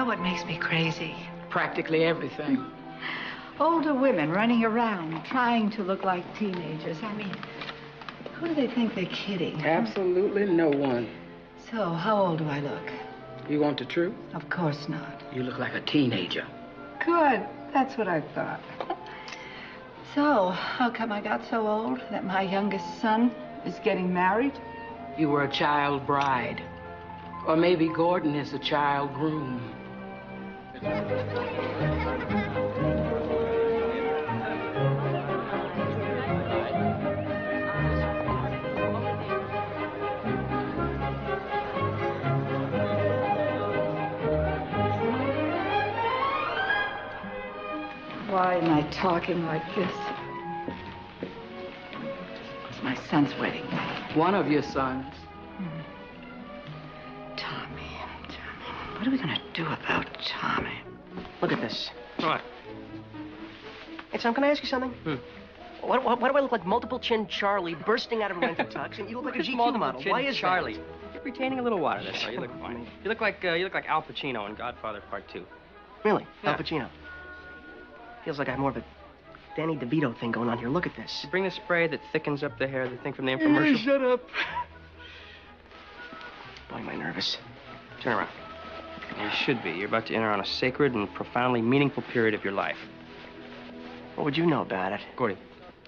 know what makes me crazy? Practically everything. Older women running around trying to look like teenagers. I mean, who do they think they're kidding? Absolutely no one. So, how old do I look? You want the truth? Of course not. You look like a teenager. Good. That's what I thought. So, how come I got so old that my youngest son is getting married? You were a child bride. Or maybe Gordon is a child groom. Why am I talking like this? It's my son's wedding day. One of your sons. Tommy. What are we gonna do about Tommy? Look at this. What? Hey, Tom, can I ask you something? Why do I look like multiple chin Charlie bursting out of a rented tux, and you look like a GQ model? Why is Charlie? that? You're retaining a little water. That's all. You look fine. You look like Al Pacino in Godfather Part 2. Really? Yeah. Al Pacino. Feels like I have more of a Danny DeVito thing going on here. Look at this. Bring the spray that thickens up the hair, the thing from the infomercial. Shut up. Boy, am I nervous. Turn around. You should be. You're about to enter on a sacred and profoundly meaningful period of your life. What would you know about it? Gordy,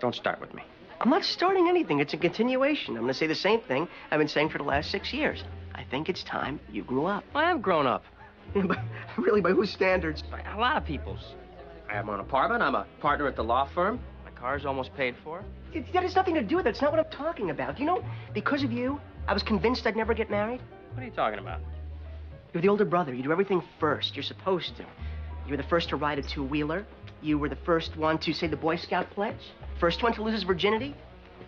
don't start with me. I'm not starting anything. It's a continuation. I'm going to say the same thing I've been saying for the last 6 years. I think it's time you grew up. I am grown up. But really, by whose standards? By a lot of people's. I have my own apartment. I'm a partner at the law firm. My car's almost paid for. That has nothing to do with it. It's not what I'm talking about. You know, because of you, I was convinced I'd never get married. What are you talking about? You're the older brother. You do everything first. You're supposed to. You were the first to ride a two-wheeler. You were the first one to say the Boy Scout pledge. First one to lose his virginity.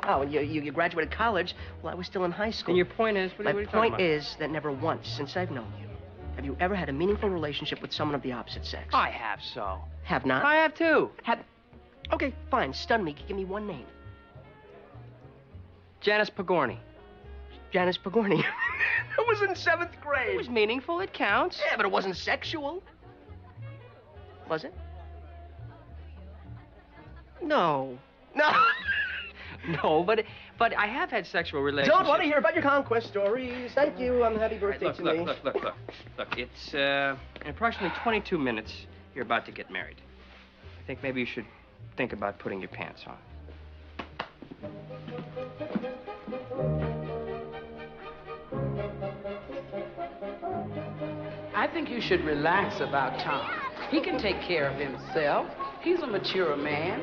Oh, and you graduated college while I was still in high school. And your point is, what are you talking about? My point is that never once, since I've known you, have you ever had a meaningful relationship with someone of the opposite sex. I have so. Have not? I have too. Okay, fine. Stun me. Give me one name. Janice Pagorni. Janice Pagorni. It was in 7th grade. It was meaningful. It counts. Yeah, but it wasn't sexual. Was it? No. No. No, but I have had sexual relationships. Don't want to hear about your conquest stories. Thank you. Happy birthday to me. Look. It's in approximately 22 minutes. You're about to get married. I think maybe you should think about putting your pants on. I think you should relax about Tom. He can take care of himself. He's a mature man.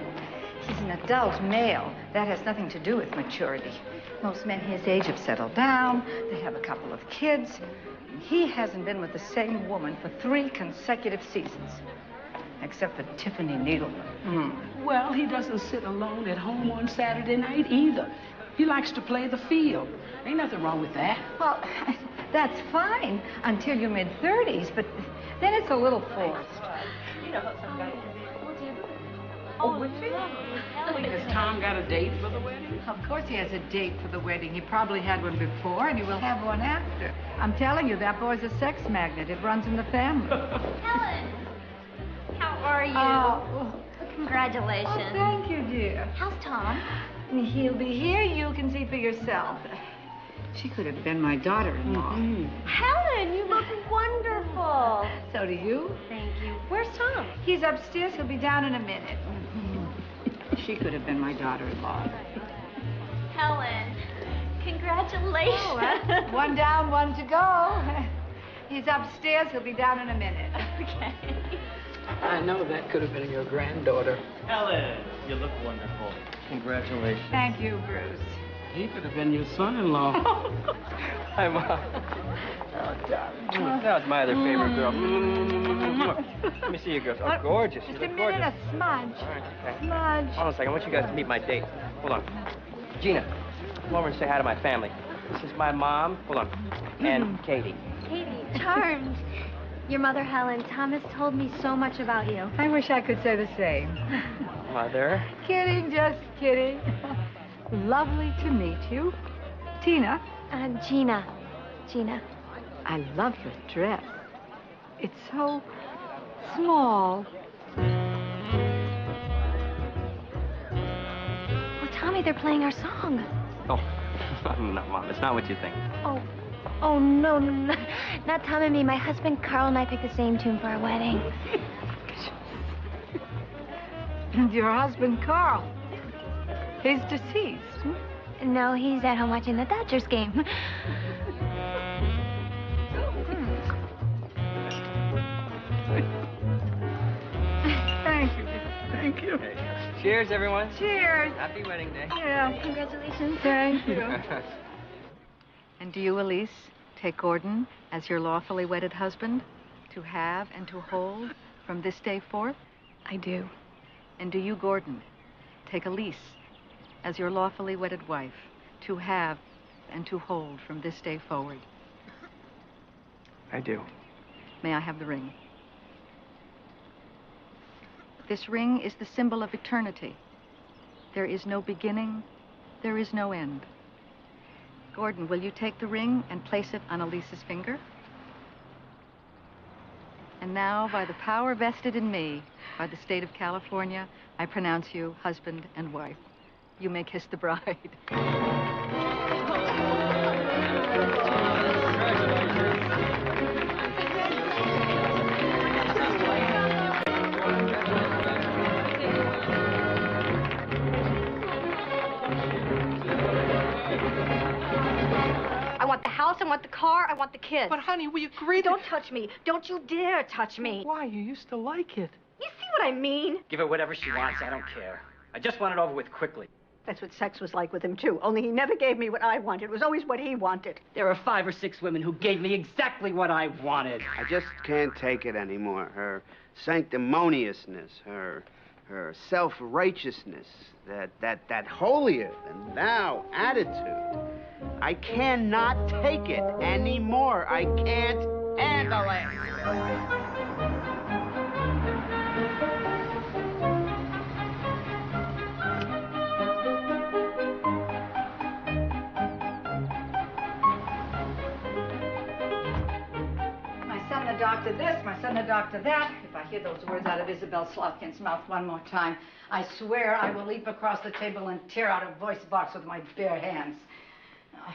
He's an adult male. That has nothing to do with maturity. Most men his age have settled down. They have a couple of kids. He hasn't been with the same woman for 3 consecutive seasons. Except for Tiffany Needleman. Well, he doesn't sit alone at home on Saturday night either. He likes to play the field. Ain't nothing wrong with that. Well, that's fine until your mid-30s, but then it's a little forced. You know, some guys... Oh, would he? Has Tom got a date for the wedding? Of course he has a date for the wedding. He probably had one before, and he will have one after. I'm telling you, that boy's a sex magnet. It runs in the family. Helen, how are you? Oh, Congratulations. oh, thank you, dear. How's Tom? He'll be here. You can see for yourself. She could have been my daughter-in-law. Helen, you look wonderful. So do you. Thank you. Where's Tom? He's upstairs. He'll be down in a minute. She could have been my daughter-in-law. Helen, congratulations. Oh, one down, one to go. He's upstairs. He'll be down in a minute. Okay. I know that could have been your granddaughter. Helen, you look wonderful. Congratulations. Thank you, Bruce. He could have been your son-in-law. Hi, Mom. Oh, darling. That was my other favorite girl. Let me see you girls. Oh, gorgeous. You Just a look minute, gorgeous. a smudge. All right, okay. Smudge. Hold on a second. I want you guys to meet my date. Hold on. Gina, come over and say hi to my family. This is my mom. Hold on. And Katie. Katie, charmed. Your mother, Helen, Thomas told me so much about you. I wish I could say the same. Mother. Kidding, just kidding. Lovely to meet you. Tina. Gina. Gina. I love your dress. It's so small. Oh, Tommy, they're playing our song. Oh, no, Mom, it's not what you think. Oh, no, not Tom and me. My husband, Carl, and I picked the same tune for our wedding. And your husband, Carl, he's deceased. No, he's at home watching the Dodgers game. Thank you. Thank you. Cheers, everyone. Cheers. Happy wedding day. Yeah. Congratulations. Thank you. And do you, Elise, take Gordon as your lawfully wedded husband to have and to hold from this day forth? I do. And do you, Gordon, take Elise as your lawfully wedded wife to have and to hold from this day forward? I do. May I have the ring? This ring is the symbol of eternity. There is no beginning, there is no end. Gordon, will you take the ring and place it on Elise's finger? And now, by the power vested in me by the state of California, I pronounce you husband and wife. You may kiss the bride. I want the house, I want the car, I want the kids. But, honey, we agreed. Don't touch me. Don't you dare touch me. Why? You used to like it. You see what I mean? Give her whatever she wants. I don't care. I just want it over with quickly. That's what sex was like with him, too. Only he never gave me what I wanted. It was always what he wanted. There are 5 or 6 women who gave me exactly what I wanted. I just can't take it anymore. Her sanctimoniousness, her self-righteousness, that holier-than-thou attitude. I cannot take it anymore. I can't handle it. Doctor this, my son a doctor that. If I hear those words out of Isabel Slotkin's mouth one more time, I swear I will leap across the table and tear out a voice box with my bare hands.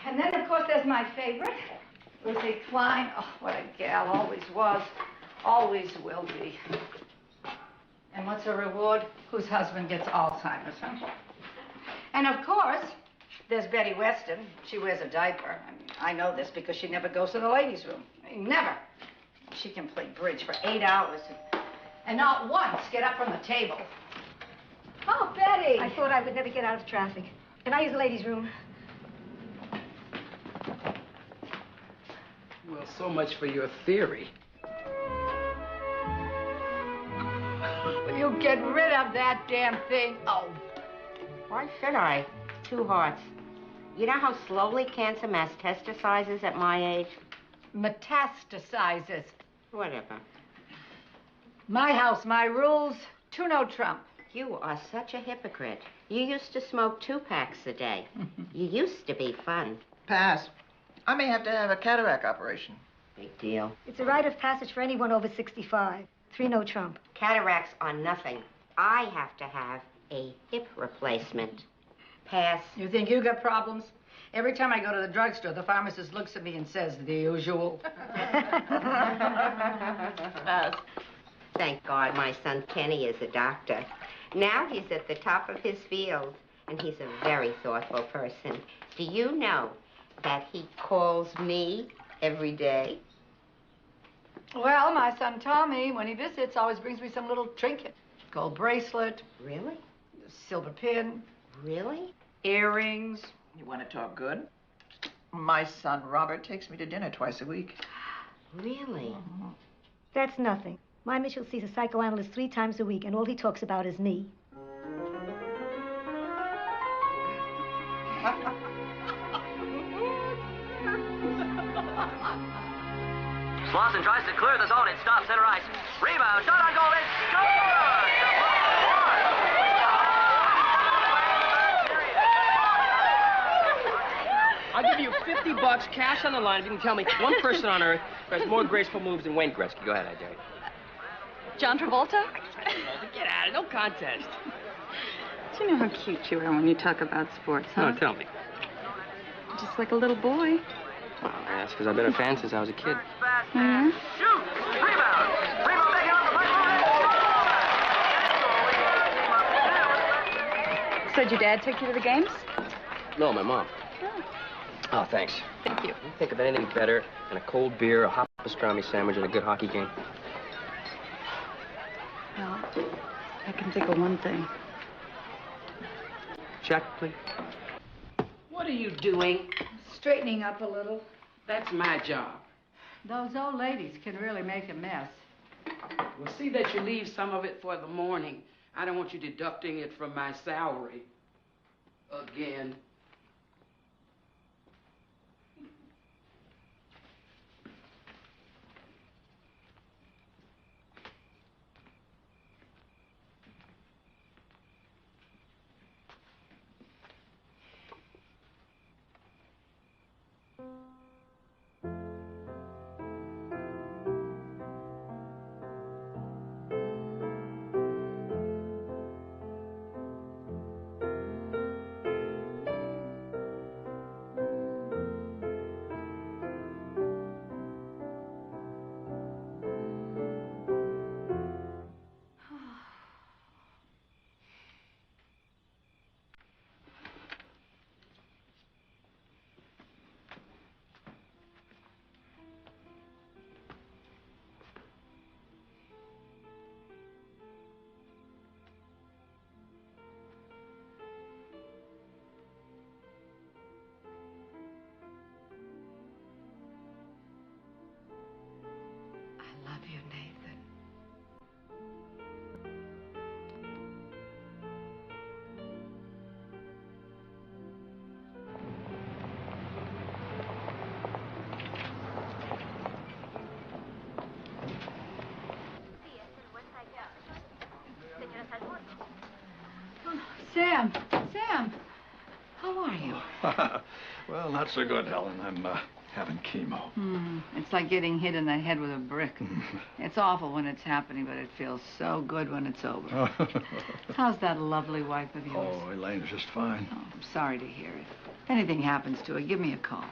And then, of course, there's my favorite, Lizzie Klein. Oh, what a gal, always was, always will be. And what's her reward? Whose husband gets Alzheimer's, huh? And, of course, there's Betty Weston. She wears a diaper. I mean, I know this because she never goes to the ladies' room. I mean, never. She can play bridge for 8 hours and not once get up from the table. Oh, Betty! I thought I would never get out of traffic. Can I use the ladies' room? Well, so much for your theory. Will you get rid of that damn thing? Oh. Why should I? 2 hearts. You know how slowly cancer metastasizes at my age? Metastasizes. Whatever. My house, my rules, 2 no trump. You are such a hypocrite. You used to smoke 2 packs a day. You used to be fun. Pass. I may have to have a cataract operation. Big deal. It's a rite of passage for anyone over 65. 3 no trump. Cataracts are nothing. I have to have a hip replacement. Pass. You think you got problems? Every time I go to the drugstore, the pharmacist looks at me and says the usual. Thank God my son Kenny is a doctor. Now he's at the top of his field, and he's a very thoughtful person. Do you know that he calls me every day? Well, my son Tommy, when he visits, always brings me some little trinket. Gold bracelet. Really? Silver pin. Really? Earrings. You want to talk good? My son Robert takes me to dinner twice a week. Really? That's nothing. My Mitchell sees a psychoanalyst 3 times a week, and all he talks about is me. Slauson tries to clear the zone. It stops center ice. Rebound. Shot on goal. It's good! I'll give you $50 cash on the line if you can tell me one person on earth who has more graceful moves than Wayne Gretzky. Go ahead, I dare you. John Travolta? Get out of it. No contest. Do you know how cute you are when you talk about sports, huh? No, tell me. Just like a little boy. Well, that's because I've been a fan since I was a kid. Yeah? Shoot! Rebound! Rebound taken off the right. So did your dad take you to the games? No, my mom. Oh, thanks. Thank you. You think of anything better than a cold beer, a hot pastrami sandwich, and a good hockey game? Well, I can think of one thing. Check, please. What are you doing? Straightening up a little. That's my job. Those old ladies can really make a mess. Well, see that you leave some of it for the morning. I don't want you deducting it from my salary. Again. I love you, Nathan. Sam, how are you? Well, not so good, Helen. I'm having chemo. It's like getting hit in the head with a brick. It's awful when it's happening, but it feels so good when it's over. How's that lovely wife of yours? Oh, Elaine's just fine. Oh, I'm sorry to hear it. If anything happens to her, give me a call.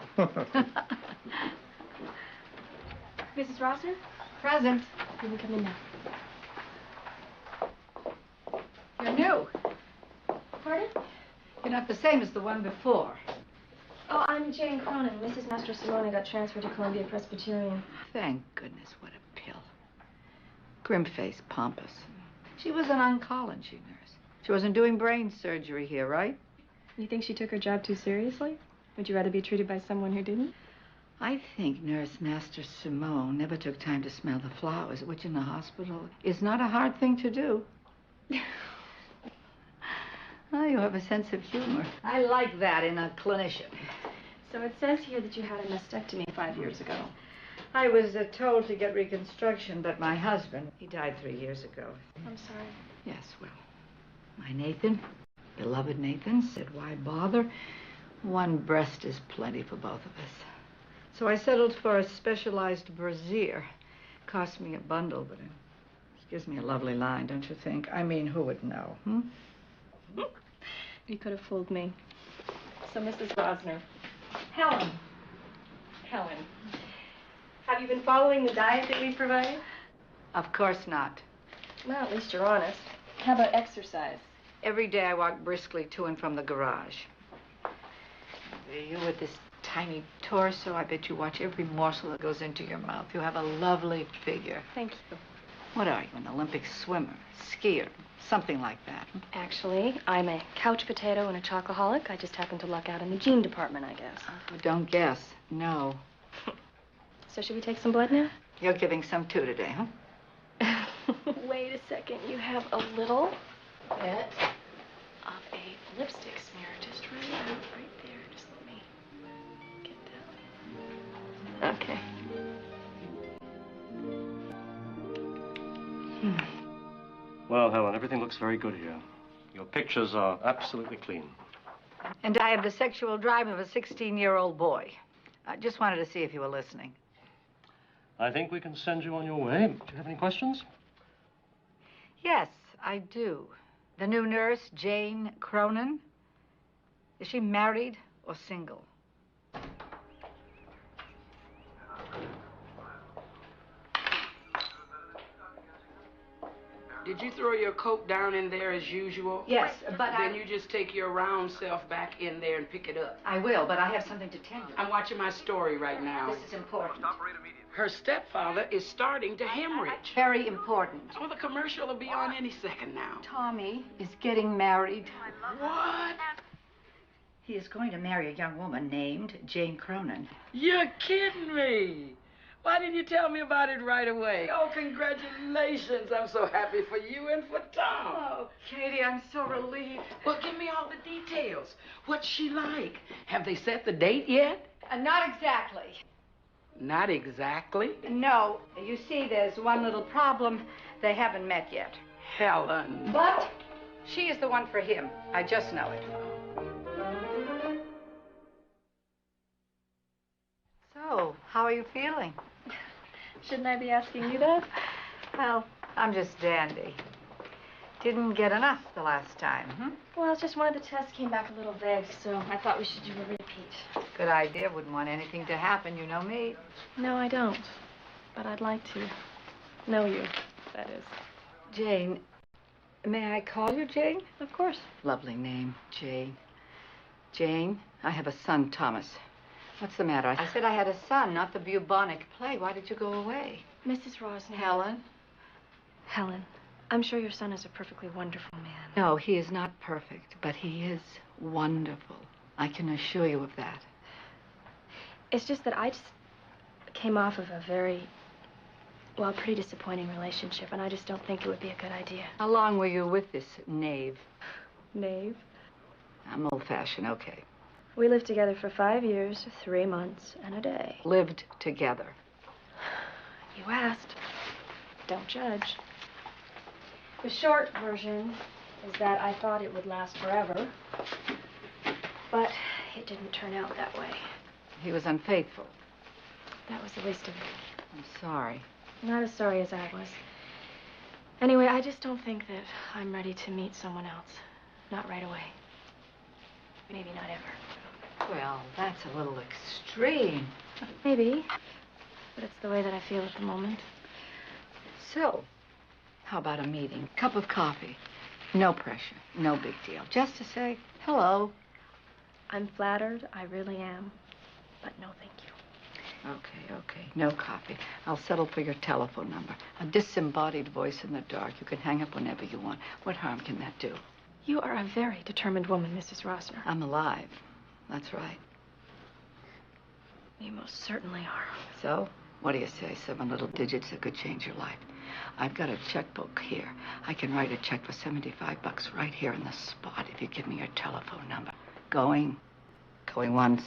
Mrs. Rosner? Present. You can come in now. You're new. Pardon? You're not the same as the one before. Oh, I'm Jane Cronin. Mrs. Nestor Simone got transferred to Columbia Presbyterian. Thank goodness, what a pill. Grim-faced, pompous. She was an oncology nurse. She wasn't doing brain surgery here, right? You think she took her job too seriously? Would you rather be treated by someone who didn't? I think Nurse Master Simone never took time to smell the flowers, which in the hospital is not a hard thing to do. Oh, you have a sense of humor. I like that in a clinician. So it says here that you had a mastectomy 5 years ago. I was told to get reconstruction, but my husband, he died 3 years ago. I'm sorry. Yes, well, my Nathan, beloved Nathan, said, why bother? One breast is plenty for both of us. So I settled for a specialized brassiere. Cost me a bundle, but it gives me a lovely line, don't you think? I mean, who would know, You could have fooled me. So, Mrs. Rosner. Helen. Helen. Have you been following the diet that we provided? Of course not. Well, at least you're honest. How about exercise? Every day I walk briskly to and from the garage. You with this tiny torso, I bet you watch every morsel that goes into your mouth. You have a lovely figure. Thank you. What are you, an Olympic swimmer, skier, something like that? Actually, I'm a couch potato and a chocoholic. I just happen to luck out in the gene department, I guess. Oh, don't guess. No. So should we take some blood now? You're giving some too today, huh? Wait a second. You have a little bit of a lipstick smear just right there. Just let me get that. Okay. Well, Helen, everything looks very good here. Your pictures are absolutely clean. And I have the sexual drive of a 16-year-old boy. I just wanted to see if you were listening. I think we can send you on your way. Do you have any questions? Yes, I do. The new nurse, Jane Cronin, is she married or single? Did you throw your coat down in there as usual? Yes, but Then you just take your round self back in there and pick it up. I will, but I have something to tell you. I'm watching my story right now. This is important. Her stepfather is starting to hemorrhage. Very important. Oh, the commercial will be on any second now. Tommy is getting married. What? He is going to marry a young woman named Jane Cronin. You're kidding me. Why didn't you tell me about it right away? Oh, congratulations. I'm so happy for you and for Tom. Oh, Katie, I'm so relieved. Well, give me all the details. What's she like? Have they set the date yet? Not exactly. Not exactly? No. You see, there's one little problem. They haven't met yet. Helen. But she is the one for him. I just know it. So, how are you feeling? Shouldn't I be asking you that? Well, I'm just dandy. Didn't get enough the last time, Well, it's just one of the tests came back a little vague, so I thought we should do a repeat. Good idea. Wouldn't want anything to happen. You know me. No, I don't. But I'd like to know you, that is. Jane. May I call you Jane? Of course. Lovely name, Jane. Jane, I have a son, Thomas. What's the matter? I said I had a son, not the bubonic plague. Why did you go away? Mrs. Rosner. Helen? Helen, I'm sure your son is a perfectly wonderful man. No, he is not perfect, but he is wonderful. I can assure you of that. It's just that I just came off of a very, well, pretty disappointing relationship, and I just don't think it would be a good idea. How long were you with this knave? Knave? I'm old-fashioned, okay. We lived together for 5 years, 3 months, and a day. Lived together. You asked. Don't judge. The short version is that I thought it would last forever, but it didn't turn out that way. He was unfaithful. That was the least of it. I'm sorry. Not as sorry as I was. Anyway, I just don't think that I'm ready to meet someone else. Not right away. Maybe not ever. Well, that's a little extreme. Maybe. But it's the way that I feel at the moment. So, how about a meeting? Cup of coffee. No pressure. No big deal. Just to say hello. I'm flattered. I really am. But no, thank you. Okay. No coffee. I'll settle for your telephone number. A disembodied voice in the dark. You can hang up whenever you want. What harm can that do? You are a very determined woman, Mrs. Rosner. I'm alive. That's right. You most certainly are. So, what do you say? 7 little digits that could change your life. I've got a checkbook here. I can write a check for $75 right here on the spot if you give me your telephone number. Going once.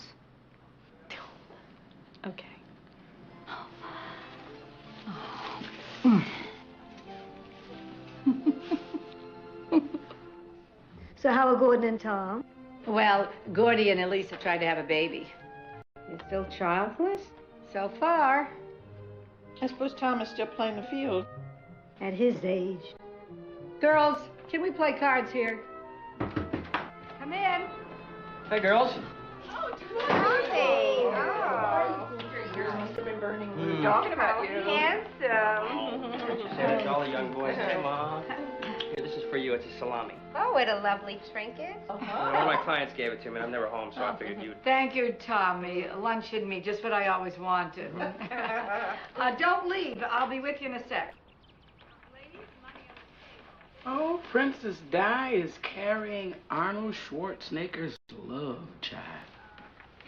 Okay. So how are Gordon and Tom? Well, Gordy and Elisa tried to have a baby. You're still childless? So far. I suppose Tom is still playing the field. At his age. Girls, can we play cards here? Come in. Hey, girls. Yours must have been burning. Hmm. We were talking about you. Handsome. She said it's all the young boys. Hey, Mom. Here, this is for you. It's a salami. Oh, what a lovely trinket. One of my clients gave it to me, and I'm never home, so I figured you'd... Thank you, Tommy. Lunch and me, just what I always wanted. Don't leave. I'll be with you in a sec. Oh, Princess Di is carrying Arnold Schwarzenegger's love child.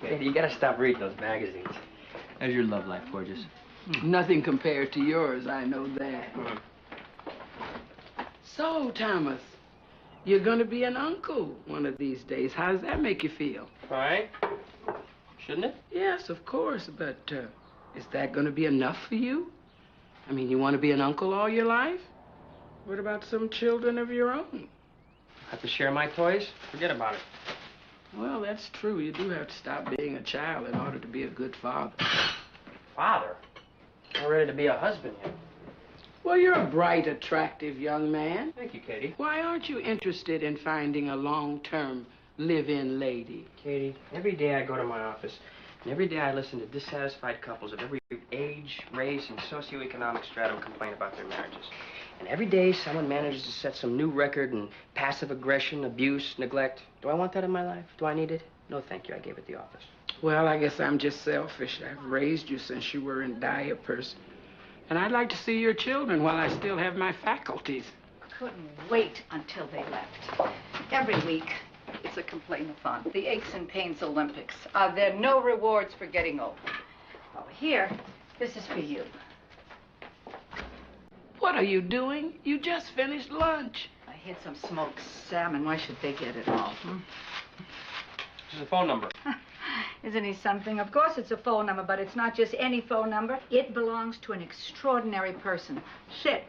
Katie, you gotta stop reading those magazines. How's your love life, gorgeous? Nothing compared to yours, I know that. So, Thomas, you're gonna be an uncle one of these days. How does that make you feel? Fine. Shouldn't it? Yes, of course, but is that gonna be enough for you? I mean, you want to be an uncle all your life? What about some children of your own? Have to share my toys? Forget about it. Well, that's true. You do have to stop being a child in order to be a good father. Father? Not ready to be a husband yet. Well, you're a bright, attractive young man. Thank you, Katie. Why aren't you interested in finding a long-term live-in lady? Katie, every day I go to my office, and every day I listen to dissatisfied couples of every age, race, and socioeconomic stratum complain about their marriages. And every day someone manages to set some new record in passive aggression, abuse, neglect. Do I want that in my life? Do I need it? No, thank you. I gave it the office. Well, I guess I'm just selfish. I've raised you since you were in diapers. And I'd like to see your children while I still have my faculties. Couldn't wait until they left. Every week, it's a complain-a-thon. The Aches and Pains Olympics. Are there no rewards for getting old? Oh, here, this is for you. What are you doing? You just finished lunch. I hid some smoked salmon. Why should they get it all? This is a phone number. Isn't he something? Of course it's a phone number, but it's not just any phone number. It belongs to an extraordinary person. Sit.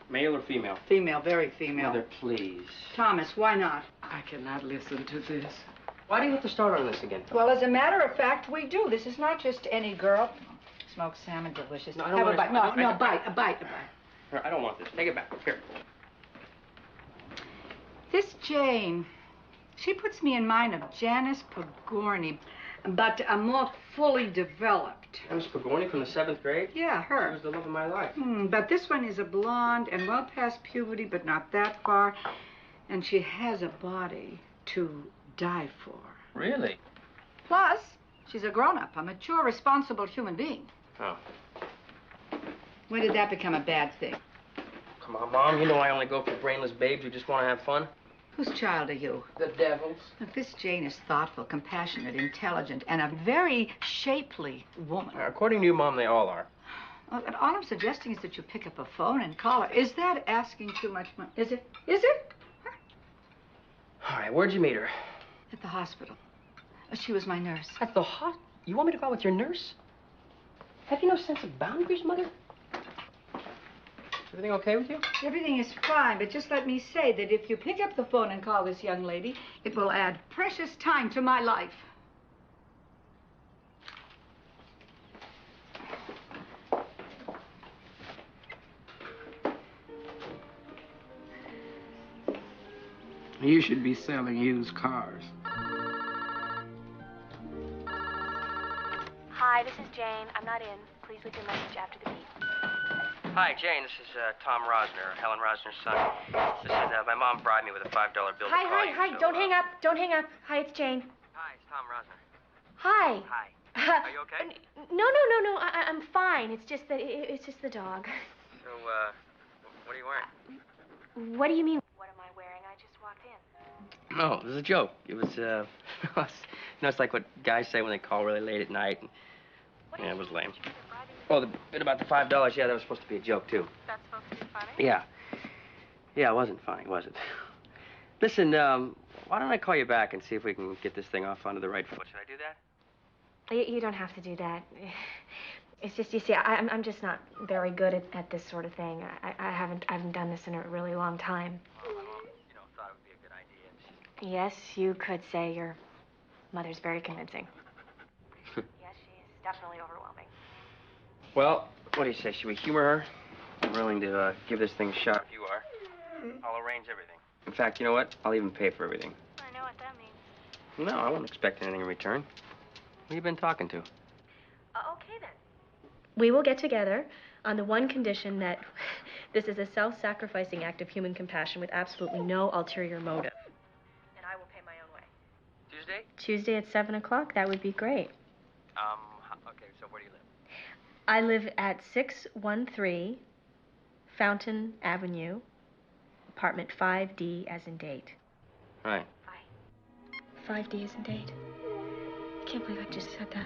Male or female? Female, very female. Mother, please. Thomas, why not? I cannot listen to this. Why do you have to start on this again? Well, as a matter of fact, we do. This is not just any girl. Smoked salmon, delicious. No, I don't Have want a bite. No, a bite. Here, I don't want this. Take it back. Here. This Jane, she puts me in mind of Janice Pagorni, but a more fully developed. Janice Pagorni from the 7th grade? Yeah, her. She was the love of my life. But this one is a blonde and well past puberty, but not that far. And she has a body to die for. Really? Plus, she's a grown-up, a mature, responsible human being. Oh. When did that become a bad thing? Come on, Mom. You know I only go for brainless babes who just want to have fun. Whose child are you? The devil's. Look, this Jane is thoughtful, compassionate, intelligent, and a very shapely woman. According to you, Mom, they all are. Well, and all I'm suggesting is that you pick up a phone and call her. Is that asking too much money? Is it? Is it? All right, where'd you meet her? At the hospital. She was my nurse. At the You want me to go out with your nurse? Have you no sense of boundaries, Mother? Everything okay with you? Everything is fine, but just let me say that if you pick up the phone and call this young lady, it will add precious time to my life. You should be selling used cars. Hi, this is Jane. I'm not in. Please leave your message after the beep. Hi, Jane. This is Tom Rosner, Helen Rosner's son. Listen, my mom bribed me with a $5 bill to call you. Hi. So, Don't hang up. Don't hang up. Hi, it's Jane. Hi, it's Tom Rosner. Hi. Hi. Are you okay? No. I'm fine. It's just that it's just the dog. So, what are you wearing? What do you mean? What am I wearing? I just walked in. No, it was a joke. It was, it's like what guys say when they call really late at night. Yeah, it was lame. Oh, the bit about the $5, yeah, that was supposed to be a joke, too. That's supposed to be funny? Yeah. Yeah, it wasn't funny, was it? Listen, why don't I call you back and see if we can get this thing off onto the right foot? Should I do that? You don't have to do that. It's just, you see, I'm just not very good at this sort of thing. I haven't done this in a really long time. Well, thought it would be a good idea. Yes, you could say your mother's very convincing. Yes, she's definitely overwhelming. Well, what do you say? Should we humor her? I'm willing to give this thing a shot if you are. I'll arrange everything. In fact, you know what? I'll even pay for everything. I know what that means. No, I won't expect anything in return. Who you been talking to? Okay, then. We will get together on the one condition that this is a self-sacrificing act of human compassion with absolutely no ulterior motive. And I will pay my own way. Tuesday? Tuesday at 7 o'clock? That would be great. Okay, so where do you live? I live at 613 Fountain Avenue, apartment 5D as in date. Right. 5D as in date. I can't believe I just said that.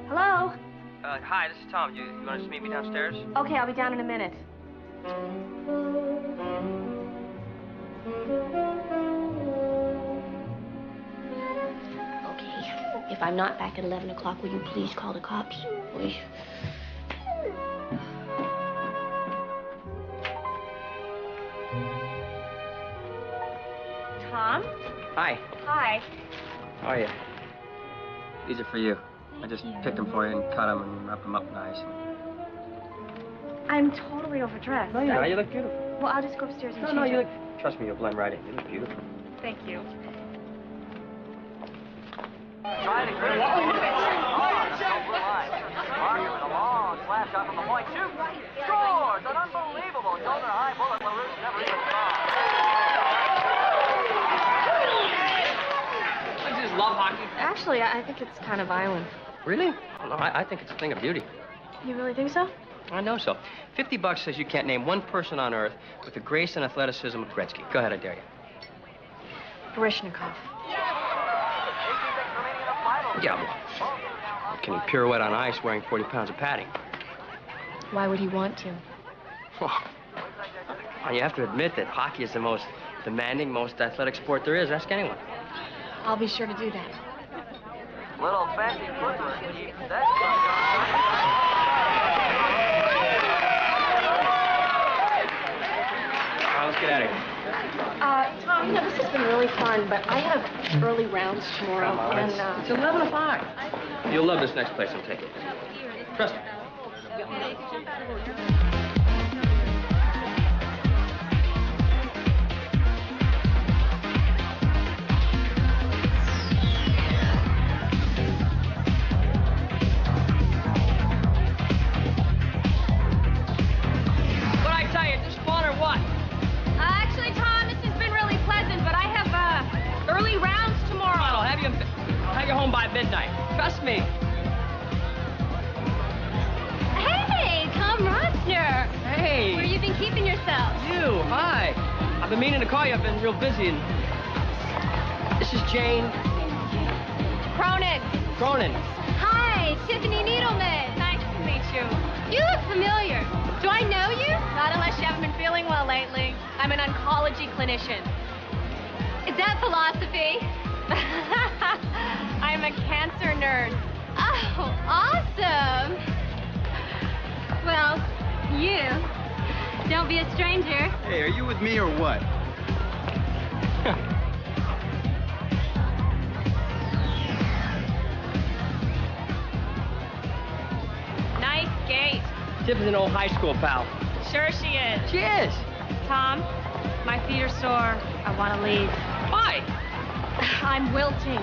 Hello? Hi, this is Tom. You want to just meet me downstairs? Okay, I'll be down in a minute. Okay. If I'm not back at 11 o'clock, will you please call the cops? Please. Tom? Hi. Hi. How are you? These are for you. I just picked them for you and cut them and wrapped them up nice. I'm totally overdressed. No, you look beautiful. Well, I'll just go upstairs and change. No, you look... Trust me, you'll blend right in. You look beautiful. Thank you. Trying to clear the line. Parker with a long slash shot from the point. Shoot! Scores! An unbelievable shoulder high bullet LaRouche never even saw. I just love hockey. Actually, I think it's kind of violent. Really? Oh, no, I think it's a thing of beauty. You really think so? I know so. $50 says you can't name one person on earth with the grace and athleticism of Gretzky. Go ahead, I dare you. Barishnikov. Yeah, well, can he pirouette on ice wearing 40 pounds of padding? Why would he want to? Well, you have to admit that hockey is the most demanding, most athletic sport there is. Ask anyone. I'll be sure to do that. Little fancy footwork keeps that. Let's get out of here. Tom, this has been really fun, but I have early rounds tomorrow, and It's 11 o'clock. You'll love this next place I'm taking. Trust me. What'd I tell you? Just fun or what? Actually, Tom, this has been really pleasant, but I have early rounds tomorrow. I'll have you home by midnight. Trust me. Hey, Tom Rosner. Hey. Where you been keeping yourself? You, hi. I've been meaning to call you. I've been real busy. And this is Jane Cronin. Cronin. Hi, Tiffany Needleman. Nice to meet you. You look familiar. Do I know you? Not unless you haven't been feeling well lately. I'm an oncology clinician. Is that philosophy? I'm a cancer nurse. Oh, awesome. Well, you. Don't be a stranger. Hey, are you with me or what? Nice gait. Tiff is an old high school pal. Sure she is. She is. Tom, my feet are sore. I want to leave. Why? I'm wilting.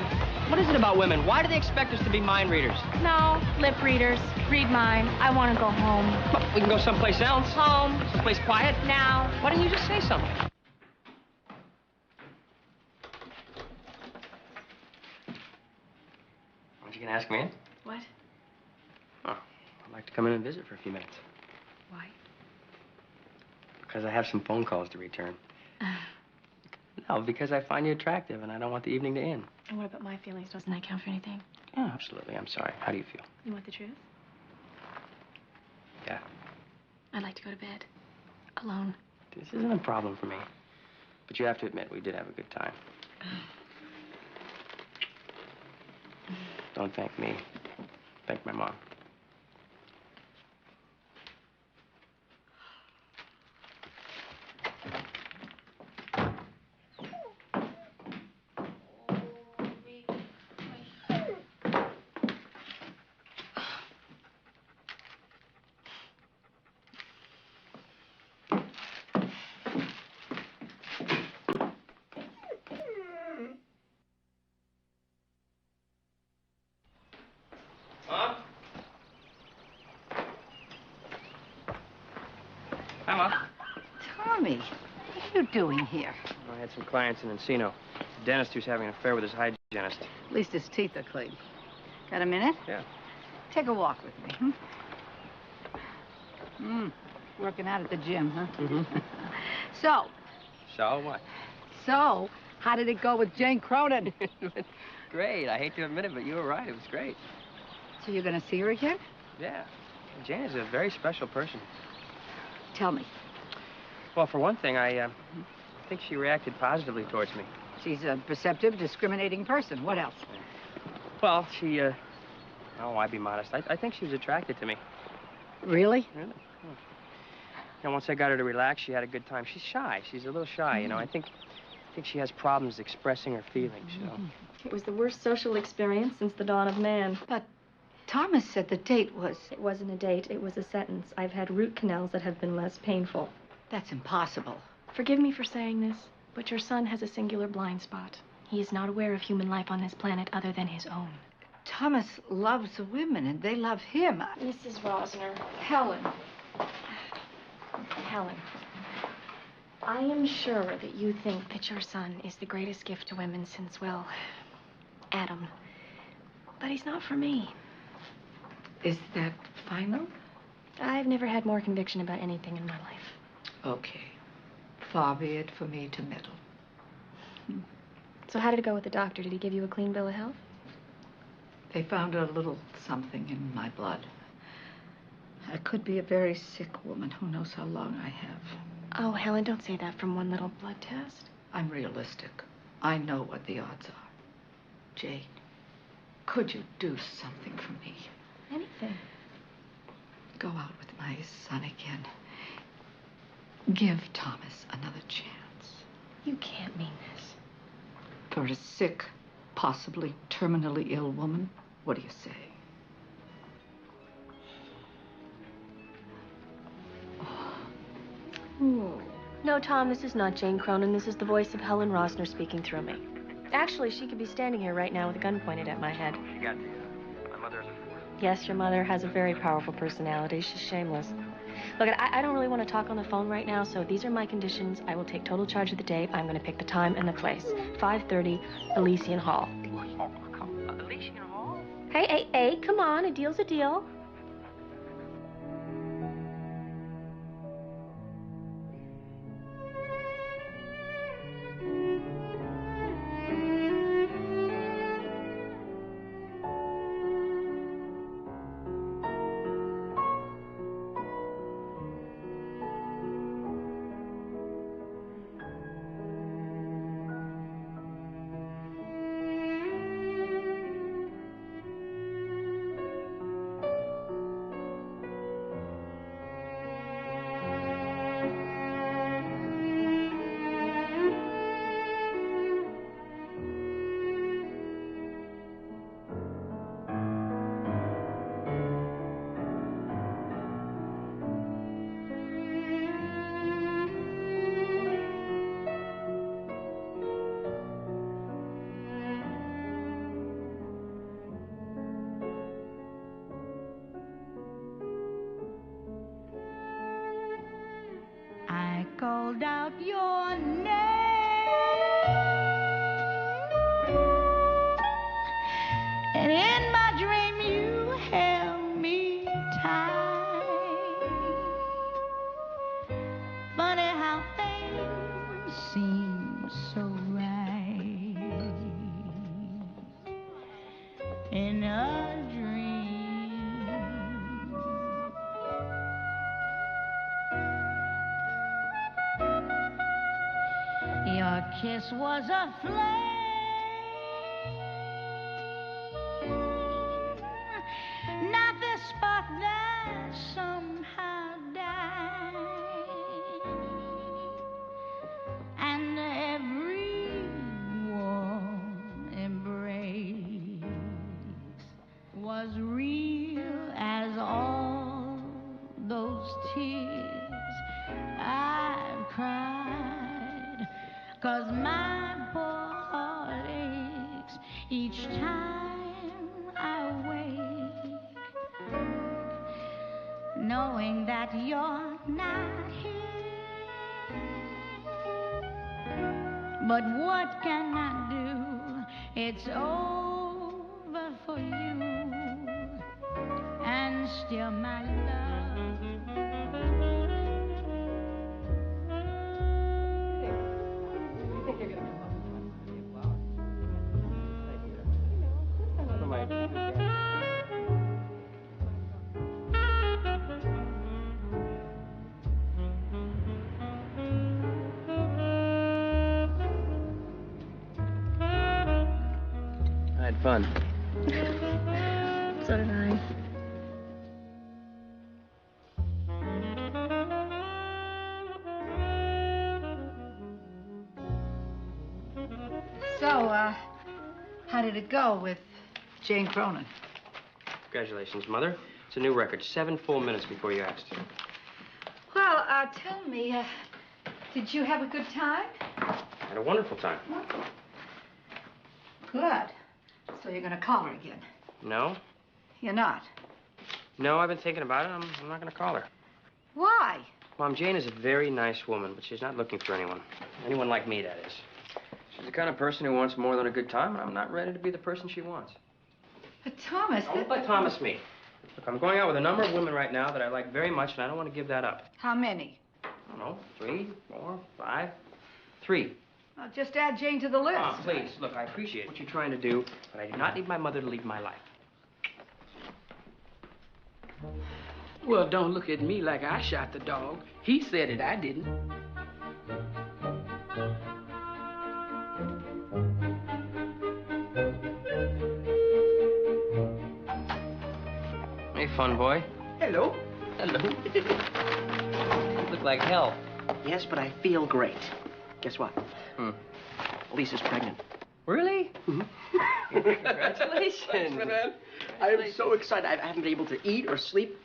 What is it about women? Why do they expect us to be mind readers? No, lip readers. Read mine. I want to go home. Well, we can go someplace else. Home. Someplace quiet. Now. Why don't you just say something? Aren't you gonna ask me? What? Oh, I'd like to come in and visit for a few minutes. Why? Because I have some phone calls to return. No, because I find you attractive and I don't want the evening to end. And what about my feelings? Doesn't that count for anything? Yeah, absolutely. I'm sorry. How do you feel? You want the truth? Yeah. I'd like to go to bed. Alone. This isn't a problem for me. But you have to admit, we did have a good time. Don't thank me. Thank my mom. Hi, Mom. Tommy, what are you doing here? I had some clients in Encino. The dentist who's having an affair with his hygienist. At least his teeth are clean. Got a minute? Yeah. Take a walk with me, working out at the gym, huh? Mm-hmm. So, What? how did it go with Jane Cronin? Great. I hate to admit it, but you were right. It was great. So you're gonna see her again? Yeah. Jane is a very special person. Tell me. Well, for one thing, I think she reacted positively towards me. She's a perceptive, discriminating person. What else? Well, she, oh, I'd be modest. I think she was attracted to me. Really? Really? Hmm. You know, once I got her to relax, she had a good time. She's shy. She's a little shy, you know. I think she has problems expressing her feelings, you know. It was the worst social experience since the dawn of man. But Thomas said the date was... It wasn't a date. It was a sentence. I've had root canals that have been less painful. That's impossible. Forgive me for saying this, but your son has a singular blind spot. He is not aware of human life on this planet other than his own. Thomas loves women, and they love him. Mrs. Rosner. Helen. Helen. I am sure that you think that your son is the greatest gift to women since, well, Adam. But he's not for me. Is that final? I've never had more conviction about anything in my life. Okay. Far be it for me to meddle. So how did it go with the doctor? Did he give you a clean bill of health? They found a little something in my blood. I could be a very sick woman. Who knows how long I have. Oh, Helen, don't say that from one little blood test. I'm realistic. I know what the odds are. Jane, could you do something for me? Anything. Go out with my son again. Give Thomas another chance. You can't mean this. For a sick, possibly terminally ill woman, what do you say? No, Tom, this is not Jane Cronin. This is the voice of Helen Rosner speaking through me. Actually, she could be standing here right now with a gun pointed at my head. You got my mother as a force. Yes, your mother has a very powerful personality. She's shameless. Look, I don't really want to talk on the phone right now, so these are my conditions. I will take total charge of the date. I'm going to pick the time and the place. 5:30, Elysian Hall. Elysian Hall? Hey, come on. A deal's a deal. I called out your name, and in my dream you held me tight. Funny how things seem so right in a dream. Your kiss was a flame, not the spark that somehow died. And every warm embrace was real as all those tears I've cried. 'Cause my poor heart aches each time I wake, knowing that you're not here. But what can I do? It's over for you, and still my love. I had fun. So did I. So, how did it go with Jane Cronin? Congratulations, Mother. It's a new record. 7 full minutes before you asked. Well, tell me, did you have a good time? Had a wonderful time. Good. So you're gonna call her again? No? You're not? No, I've been thinking about it. I'm not going to call her. Why? Mom, Jane is a very nice woman, but she's not looking for anyone. Anyone like me, that is. She's the kind of person who wants more than a good time, and I'm not ready to be the person she wants. But Thomas... Don't let Thomas me. Look, I'm going out with a number of women right now that I like very much, and I don't want to give that up. How many? I don't know, 3, 4, 5, 3. Well, just add Jane to the list. Mom, please, look, I appreciate what you're trying to do, but I do not need my mother to lead my life. Well, don't look at me like I shot the dog. He said it, I didn't. Hey, fun boy. Hello. Hello. You look like hell. Yes, but I feel great. Guess what? Lisa's pregnant. Really? Mm-hmm. Congratulations. Thanks, man. I am so excited. I haven't been able to eat or sleep.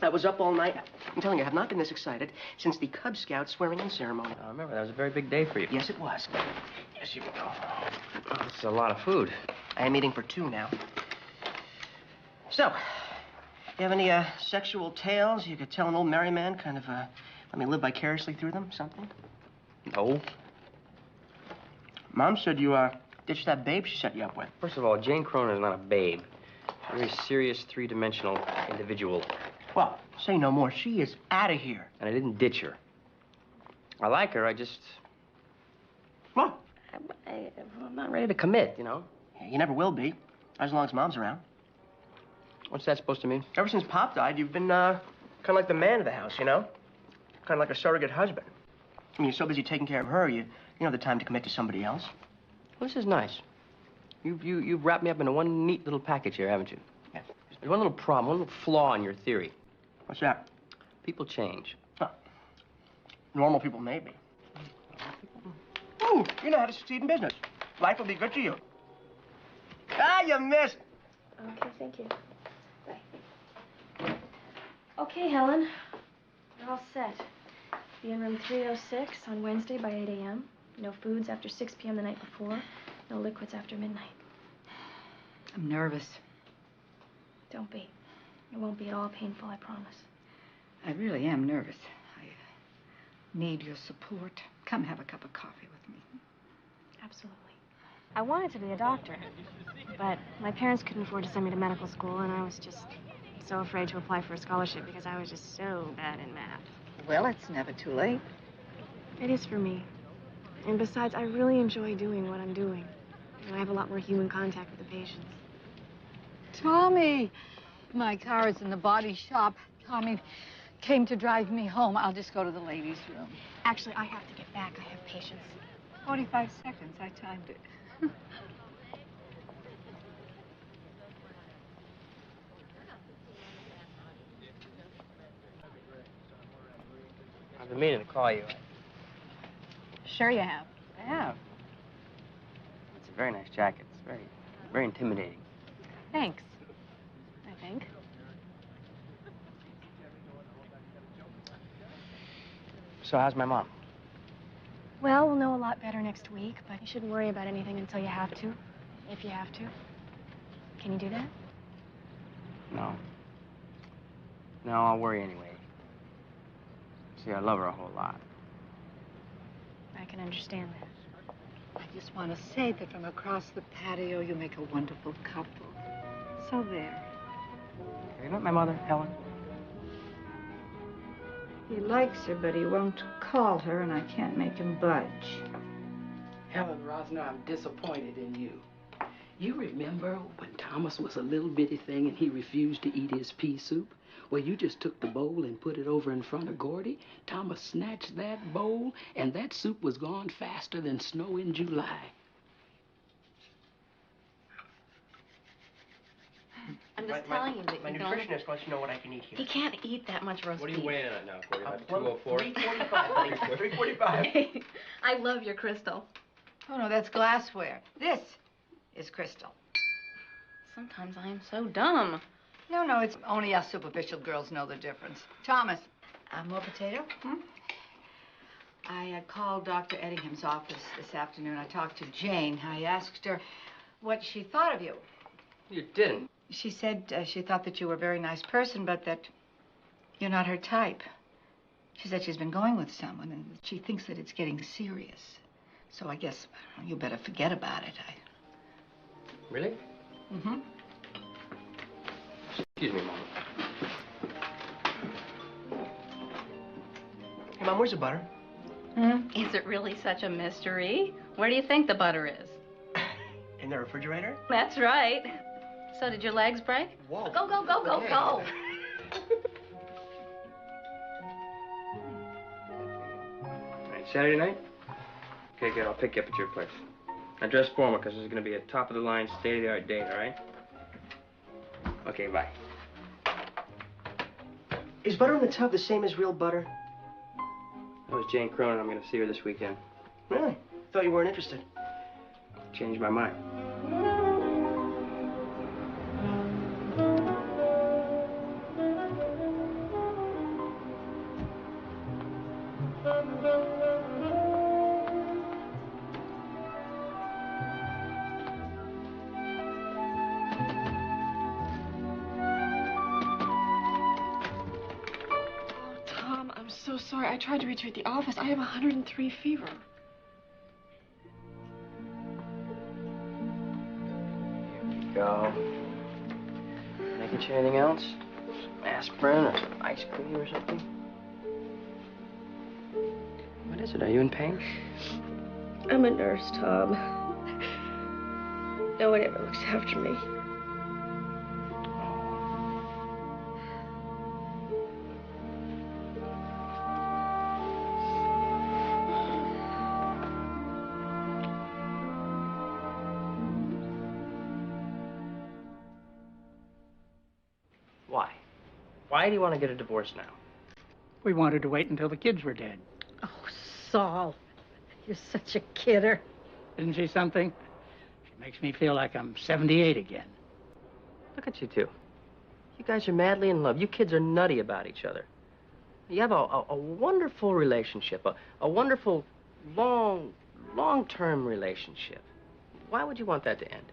I was up all night. I'm telling you, I have not been this excited since the Cub Scout swearing-in ceremony. I remember, that was a very big day for you. Yes, it was. Yes, you go. It's a lot of food. I am eating for 2 now. So, you have any sexual tales you could tell an old merry man? Kind of, let me live vicariously through them? Something? No. Mom said you, ditched that babe she set you up with. First of all, Jane Cronin is not a babe. A very serious, 3-dimensional individual. Well, say no more. She is out of here. And I didn't ditch her. I like her, I just... What? I'm not ready to commit, you know? You never will be, as long as Mom's around. What's that supposed to mean? Ever since Pop died, you've been, kind of like the man of the house, you know? Kind of like a surrogate husband. I mean, you're so busy taking care of her, you don't have the time to commit to somebody else. Well, this is nice. You've wrapped me up into one neat little package here, haven't you? Yeah. There's one little problem, one little flaw in your theory. What's that? People change. Huh. Normal people, maybe. Ooh, you know how to succeed in business. Life will be good to you. Ah, you missed. Okay, thank you. Bye. Okay, Helen. You're all set. Be in room 306 on Wednesday by 8 a.m. No foods after 6 p.m. the night before. No liquids after midnight. I'm nervous. Don't be. It won't be at all painful, I promise. I really am nervous. I need your support. Come have a cup of coffee with me. Absolutely. I wanted to be a doctor, but my parents couldn't afford to send me to medical school, and I was just so afraid to apply for a scholarship because I was just so bad in math. Well, it's never too late. It is for me. And besides, I really enjoy doing what I'm doing. And I have a lot more human contact with the patients. Tommy! My car is in the body shop. Tommy came to drive me home. I'll just go to the ladies' room. Actually, I have to get back. I have patients. 45 seconds. I timed it. I've been meaning to call you. Sure you have. I have. It's a very nice jacket. It's very intimidating. Thanks. I think. So how's my mom? Well, we'll know a lot better next week, but you shouldn't worry about anything until you have to. If you have to. Can you do that? No. No, I'll worry anyway. See, I love her a whole lot. I can understand that. I just want to say that from across the patio, you make a wonderful couple. So there. Are you not my mother, Helen? He likes her, but he won't call her, and I can't make him budge. Helen Rosner, I'm disappointed in you. You remember when Thomas was a little bitty thing and he refused to eat his pea soup? Well, you just took the bowl and put it over in front of Gordy. Thomas snatched that bowl, and that soup was gone faster than snow in July. I'm just telling you that My you don't. nutritionist wants to know what I can eat here. He can't eat that much roast What are beef. you weighing in at now, Corey? About Well, 204? 345, buddy. 345. I love your crystal. Oh, no, that's glassware. This is crystal. Sometimes I am so dumb. No, it's only us superficial girls know the difference. Thomas, more potato? I called Dr. Eddingham's office this afternoon. I talked to Jane. I asked her what she thought of you. You didn't. She said she thought that you were a very nice person, but that you're not her type. She said she's been going with someone, and she thinks that it's getting serious. So I guess you better forget about it. Really? Mm-hmm. Excuse me, Mom. Hey, Mom, where's the butter? Is it really such a mystery? Where do you think the butter is? In the refrigerator? That's right. So did your legs break? Whoa. Go, go, go, go, Okay. go. All right, Saturday night? Okay, good. I'll pick you up at your place. Now dress formal, because this is going to be a top-of-the-line, state-of-the-art date, all right? Okay, bye. Is butter in the tub the same as real butter? That was Jane Cronin. I'm going to see her this weekend. Really? Thought you weren't interested. Changed my mind. Tom, I'm so sorry. I tried to reach you at the office. I have 103 fever. Go. Can I get you anything else? Some aspirin or some ice cream or something? What is it? Are you in pain? I'm a nurse, Tom. No one ever looks after me. Why? Why do you want to get a divorce now? We wanted to wait until the kids were dead. Oh, Saul, you're such a kidder. Isn't she something? She makes me feel like I'm 78 again. Look at you two. You guys are madly in love. You kids are nutty about each other. You have a wonderful relationship, a wonderful, long-term relationship. Why would you want that to end?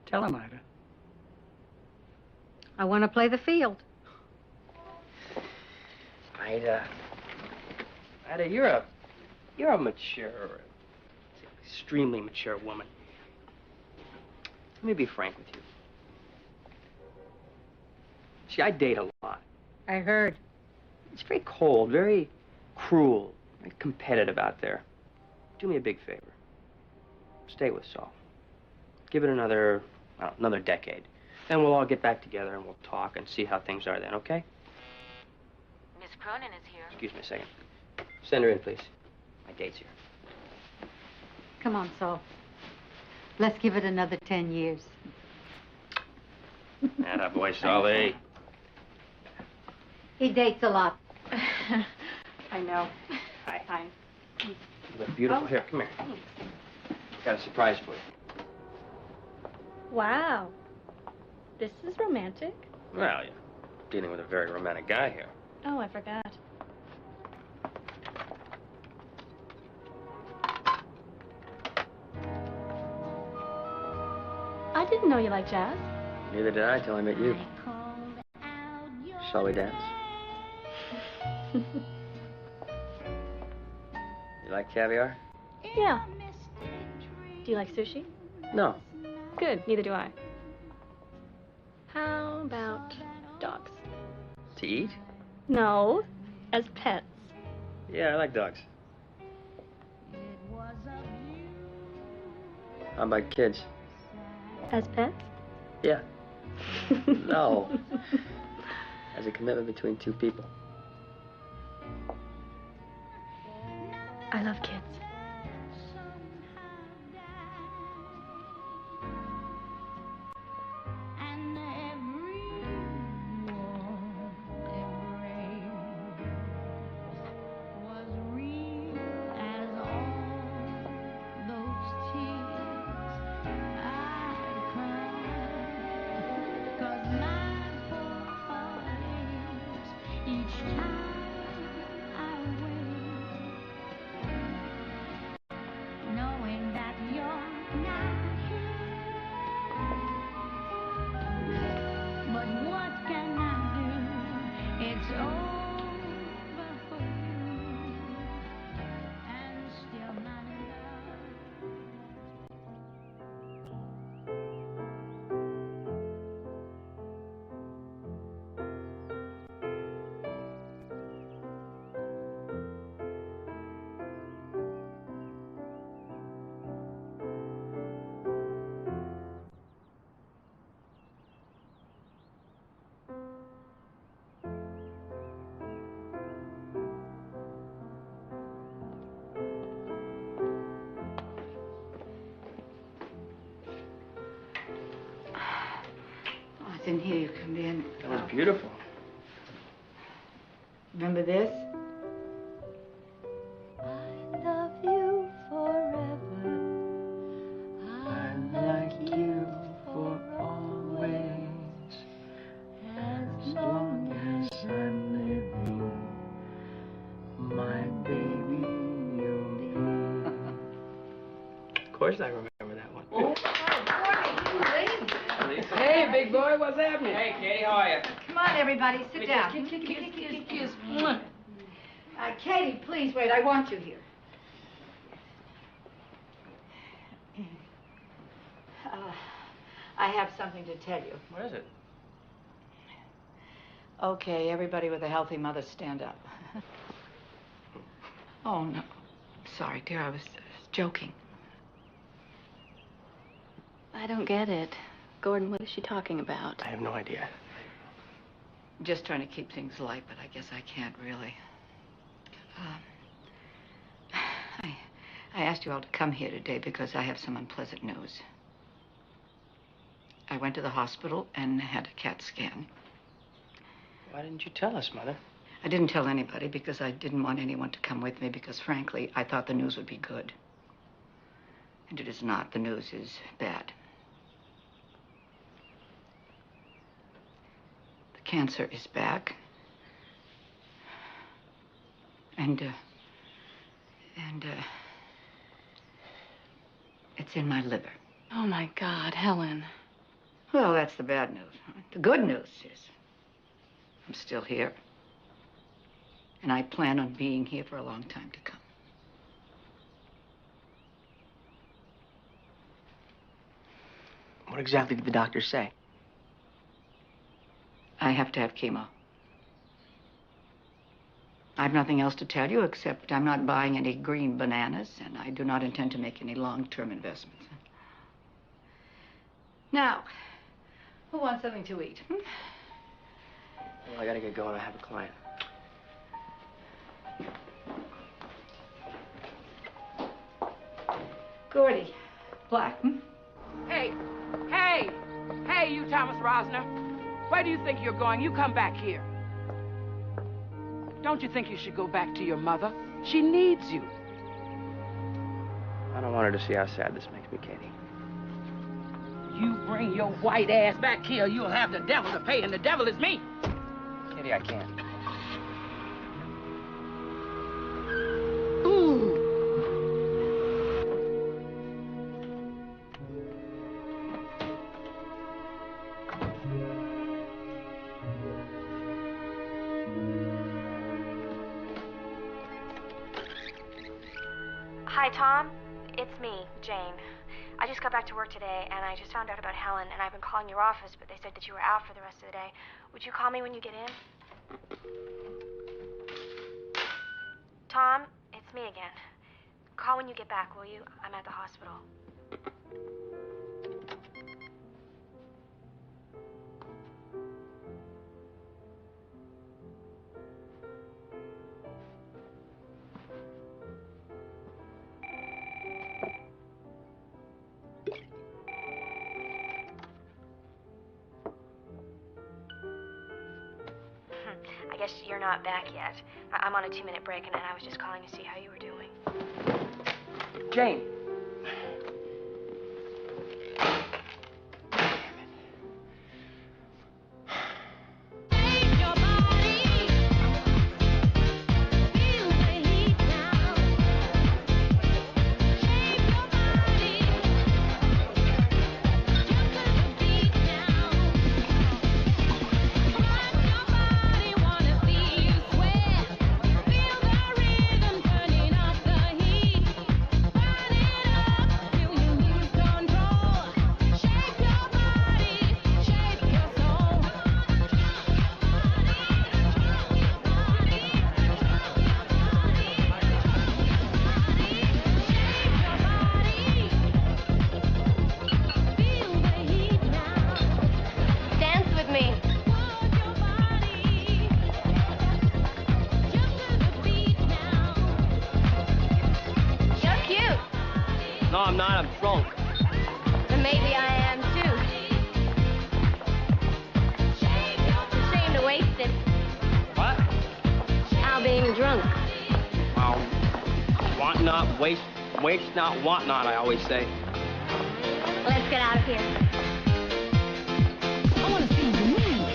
Tell him, Ida. I want to play the field. Ida, you're a mature, extremely mature woman. Let me be frank with you. See, I date a lot. I heard. It's very cold, very cruel, very competitive out there. Do me a big favor. Stay with Saul. Give it another decade. Then we'll all get back together and we'll talk and see how things are then, okay? Miss Cronin is here. Excuse me a second. Send her in, please. My date's here. Come on, Saul. Let's give it another 10 years. Atta boy, Sully. He dates a lot. I know. Hi. Hi. You look beautiful. Here, come here. Got a surprise for you. Wow. This is romantic. Well, you're dealing with a very romantic guy here. Oh, I forgot. I didn't know you liked jazz. Neither did I till I met you. Shall we dance? You like caviar? Yeah. Do you like sushi? No. Good, neither do I. How about dogs? To eat? No, as pets. Yeah, I like dogs. How about kids? As pets? Yeah. No. As a commitment between two people. I love kids. Each time I wait, knowing that you're not here. But what can I do? It's over for you, and still my I didn't hear you come in. That was beautiful. Remember this? love you forever. I like you for always. As long as I'm living, my baby, you'll be. Of course I remember that one. Hey, big boy, what's happening? Hey, Katie, how are you? Come on, everybody, sit down. Kiss. Katie, please wait. I want you here. I have something to tell you. What is it? Okay, everybody with a healthy mother, stand up. Oh, no. Sorry, dear, I was joking. I don't get it. Gordon, what is she talking about? I have no idea. Just trying to keep things light, but I guess I can't really. I asked you all to come here today because I have some unpleasant news. I went to the hospital and had a CAT scan. Why didn't you tell us, Mother? I didn't tell anybody because I didn't want anyone to come with me because, frankly, I thought the news would be good. And it is not. The news is bad. The cancer is back. And it's in my liver. Oh, my God, Helen. Well, that's the bad news. The good news is I'm still here. And I plan on being here for a long time to come. What exactly did the doctor say? I have to have chemo. I have nothing else to tell you except I'm not buying any green bananas, and I do not intend to make any long-term investments. Now, who wants something to eat? Well, I gotta get going. I have a client. Gordy. Black, Hey, you Thomas Rosner. Where do you think you're going? You come back here. Don't you think you should go back to your mother? She needs you. I don't want her to see how sad this makes me, Katie. You bring your white ass back here, you'll have the devil to pay, and the devil is me. Katie, I can't. Hi, Tom. It's me, Jane. I just got back to work today, and I just found out about Helen, and I've been calling your office, but they said that you were out for the rest of the day. Would you call me when you get in? Tom, it's me again. Call when you get back, will you? I'm at the hospital. I guess you're not back yet. I'm on a 2-minute break, and I was just calling to see how you were doing. Jane. No, I'm not. I'm drunk. Then maybe I am too. It's a shame to waste it. What? Al being drunk. Well, want not, waste not, want not, I always say. Let's get out of here. I want to see you move.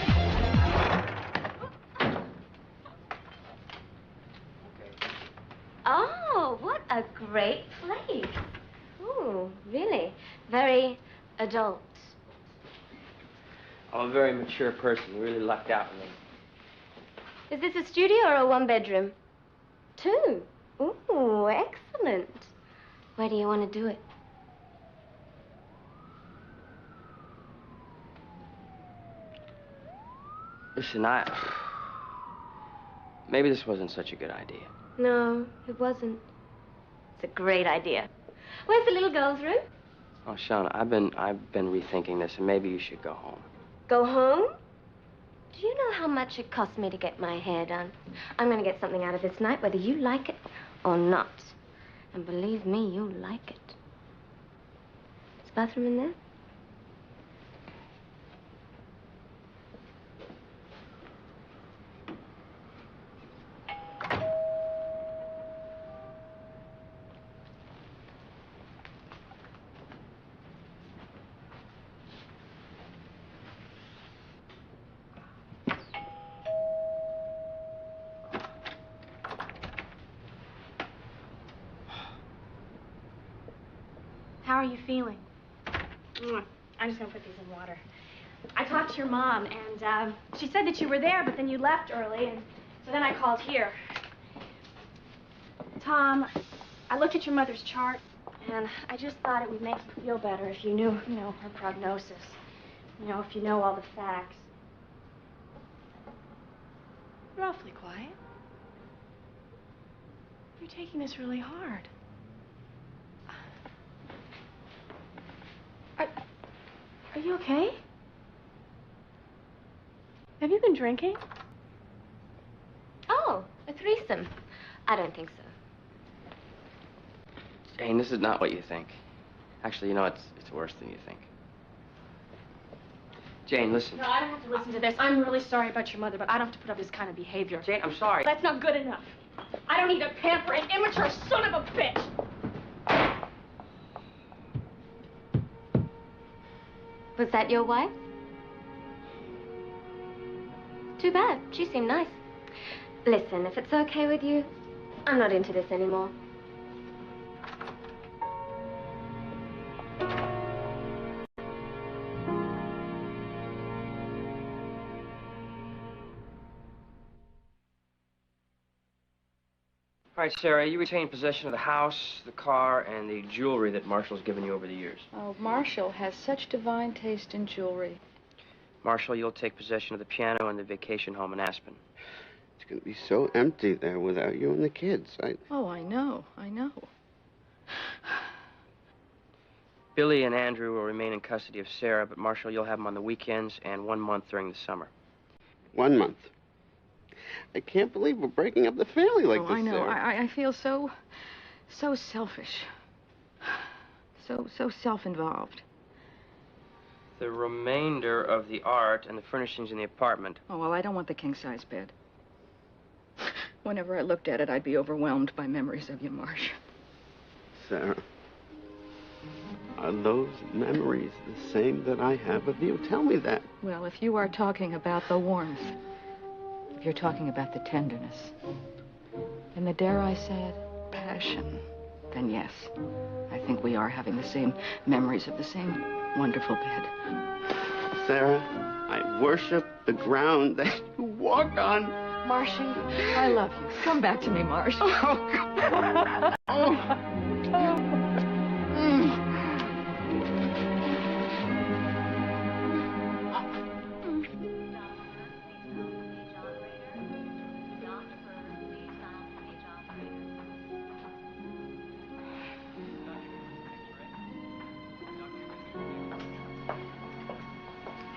Oh, what a great place. Ooh, really? Very adult. I'm a very mature person. You really lucked out with me. Is this a studio or a one-bedroom? Two. Ooh, excellent. Where do you want to do it? Listen, maybe this wasn't such a good idea. No, it wasn't. It's a great idea. Where's the little girl's room? Oh, Sean, I've been rethinking this, and maybe you should go home. Go home? Do you know how much it cost me to get my hair done? I'm going to get something out of this night, whether you like it or not. And believe me, you'll like it. Is the bathroom in there? How are you feeling? I'm just gonna put these in water. I talked to your mom, and she said that you were there, but then you left early, and so then I called here. Tom, I looked at your mother's chart, and I just thought it would make you feel better if you knew, her prognosis. If you know all the facts. You're awfully quiet. You're taking this really hard. Are you okay? Have you been drinking? Oh, a threesome. I don't think so. Jane, this is not what you think. Actually, it's worse than you think. Jane, listen. No, I don't have to listen to this. I'm really sorry about your mother, but I don't have to put up this kind of behavior. Jane, I'm sorry. That's not good enough. I don't need to pamper an immature son of a bitch. Was that your wife? Too bad. She seemed nice. Listen, if it's okay with you, I'm not into this anymore. All right, Sarah, you retain possession of the house, the car, and the jewelry that Marshall's given you over the years. Oh, Marshall has such divine taste in jewelry. Marshall, you'll take possession of the piano and the vacation home in Aspen. It's going to be so empty there without you and the kids. Oh, I know. Billy and Andrew will remain in custody of Sarah, but Marshall, you'll have them on the weekends and 1 month during the summer. 1 month. I can't believe we're breaking up the family like this, I know. Sarah. I feel so selfish. So self-involved. The remainder of the art and the furnishings in the apartment. Oh, well, I don't want the king-size bed. Whenever I looked at it, I'd be overwhelmed by memories of you, Marsh. Sarah, are those memories the same that I have of you? Tell me that. Well, if you are talking about the warmth, if you're talking about the tenderness, and the, dare I say it, passion, then yes, I think we are having the same memories of the same wonderful bed. Sarah, I worship the ground that you walk on. Marshy, I love you. Come back to me, Marsh. Oh, God. Oh.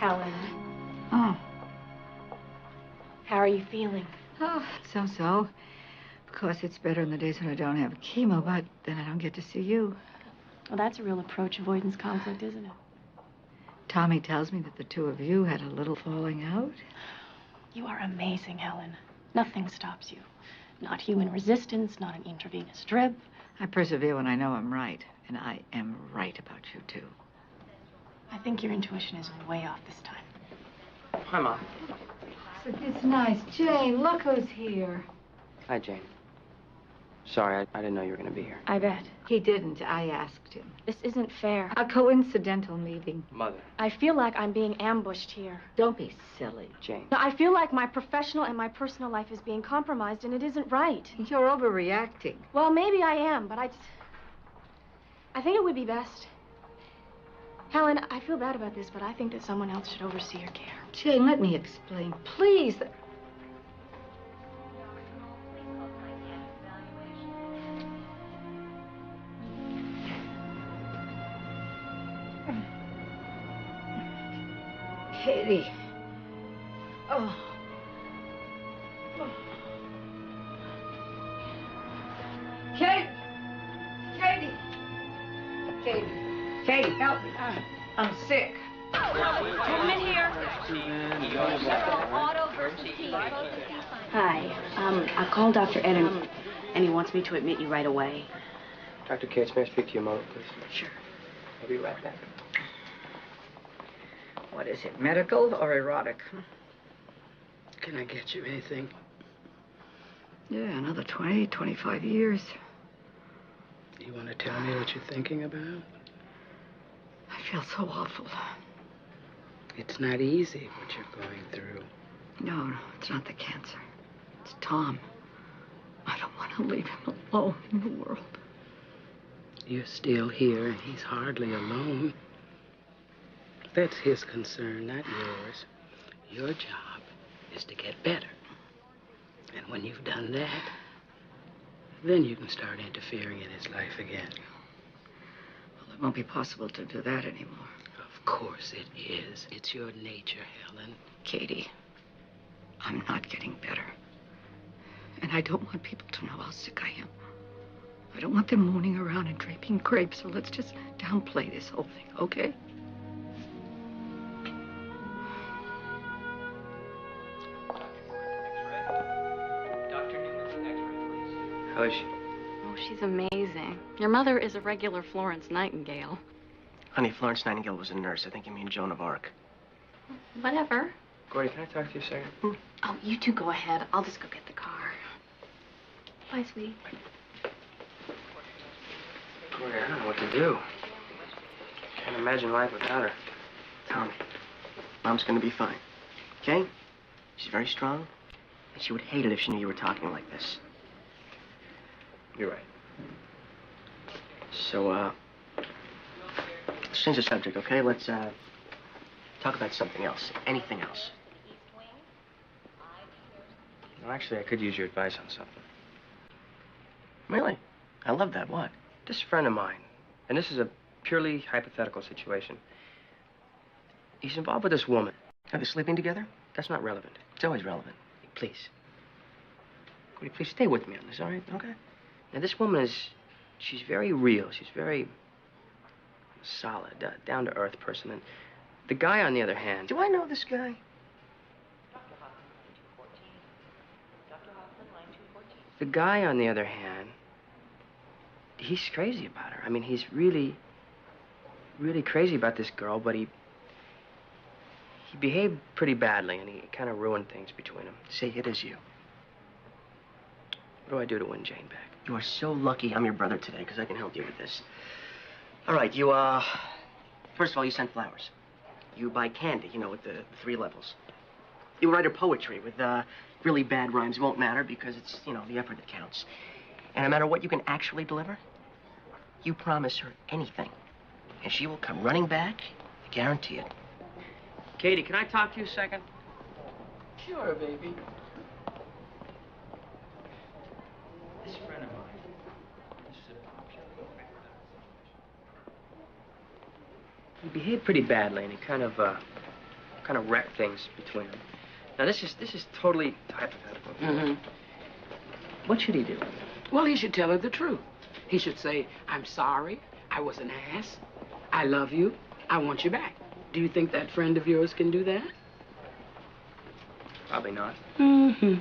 Helen, Oh, how are you feeling? so. Of course, it's better in the days when I don't have chemo, but then I don't get to see you. Well, that's a real approach avoidance conflict, isn't it? Tommy tells me that the two of you had a little falling out. You are amazing, Helen. Nothing stops you. Not human resistance, not an intravenous drip. I persevere when I know I'm right, and I am right about you, too. I think your intuition is way off this time. Hi, Mom. It's nice. Jane, look who's here. Hi, Jane. Sorry, I didn't know you were going to be here. I bet. He didn't. I asked him. This isn't fair. A coincidental meeting. Mother. I feel like I'm being ambushed here. Don't be silly. Jane. I feel like my professional and my personal life is being compromised, and it isn't right. You're overreacting. Well, maybe I am, but I think it would be best. Helen, I feel bad about this, but I think that someone else should oversee your care. Jane, let me explain, please. Katie. Oh. Katie. Katie, help me. I'm sick. Gentlemen here. Hi. I called Dr. Eden, and he wants me to admit you right away. Dr. Cates, may I speak to you a moment, please? Sure. I'll be right back. What is it, medical or erotic? Can I get you anything? Yeah, another 20, 25 years. You want to tell me what you're thinking about? I feel so awful. It's not easy what you're going through. No, it's not the cancer. It's Tom. I don't want to leave him alone in the world. You're still here, and he's hardly alone. That's his concern, not yours. Your job is to get better. And when you've done that, then you can start interfering in his life again. Well, it won't be possible to do that anymore. Of course it is. It's your nature, Helen. Katie, I'm not getting better. And I don't want people to know how sick I am. I don't want them mooning around and draping grapes, so let's just downplay this whole thing, okay? How is she? Oh, she's amazing. Your mother is a regular Florence Nightingale. Honey, Florence Nightingale was a nurse. I think you mean Joan of Arc. Whatever. Gordy, can I talk to you a second? Oh, you two go ahead. I'll just go get the car. Bye, sweetie. Gordy, I don't know what to do. Can't imagine life without her. Tommy, Mom's gonna be fine. Okay? She's very strong, and she would hate it if she knew you were talking like this. You're right. So, let's change the subject, okay? Let's, talk about something else. Anything else. Well, actually, I could use your advice on something. Really? I love that. What? This friend of mine, and this is a purely hypothetical situation. He's involved with this woman. Are they sleeping together? That's not relevant. It's always relevant. Please. Could you please stay with me on this, all right? Okay. Now, this woman she's very real. She's very solid, down-to-earth person. And the guy, on the other hand... Do I know this guy? The guy, on the other hand, he's crazy about her. I mean, he's really, really crazy about this girl, but he behaved pretty badly, and he kind of ruined things between them. See, it is you. What do I do to win Jane back? You are so lucky I'm your brother today, because I can help you with this. All right, you, first of all, you send flowers. You buy candy, you know, with the 3 levels. You write her poetry with, really bad rhymes. Won't matter, because it's, you know, the effort that counts. And no matter what you can actually deliver, you promise her anything. And she will come running back. I guarantee it. Katie, can I talk to you a second? Sure, baby. This friend of mine, this is a he behaved pretty badly, and he kind of wrecked things between them. Now, this is totally hypothetical. Mm-hmm. What should he do? Well, he should tell her the truth. He should say, I'm sorry. I was an ass. I love you. I want you back. Do you think that friend of yours can do that? Probably not. Mm-hmm.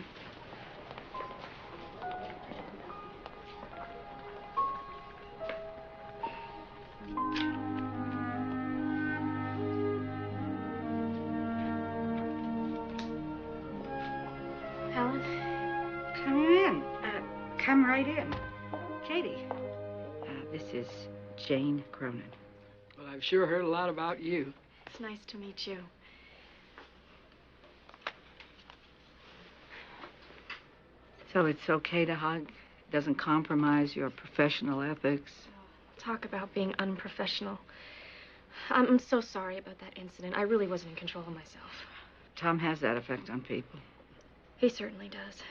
Helen? Come in. Come right in. Katie. This is Jane Cronin. Well, I've sure heard a lot about you. It's nice to meet you. So it's okay to hug? Doesn't compromise your professional ethics? Talk about being unprofessional. I'm so sorry about that incident. I really wasn't in control of myself. Tom has that effect on people. He certainly does.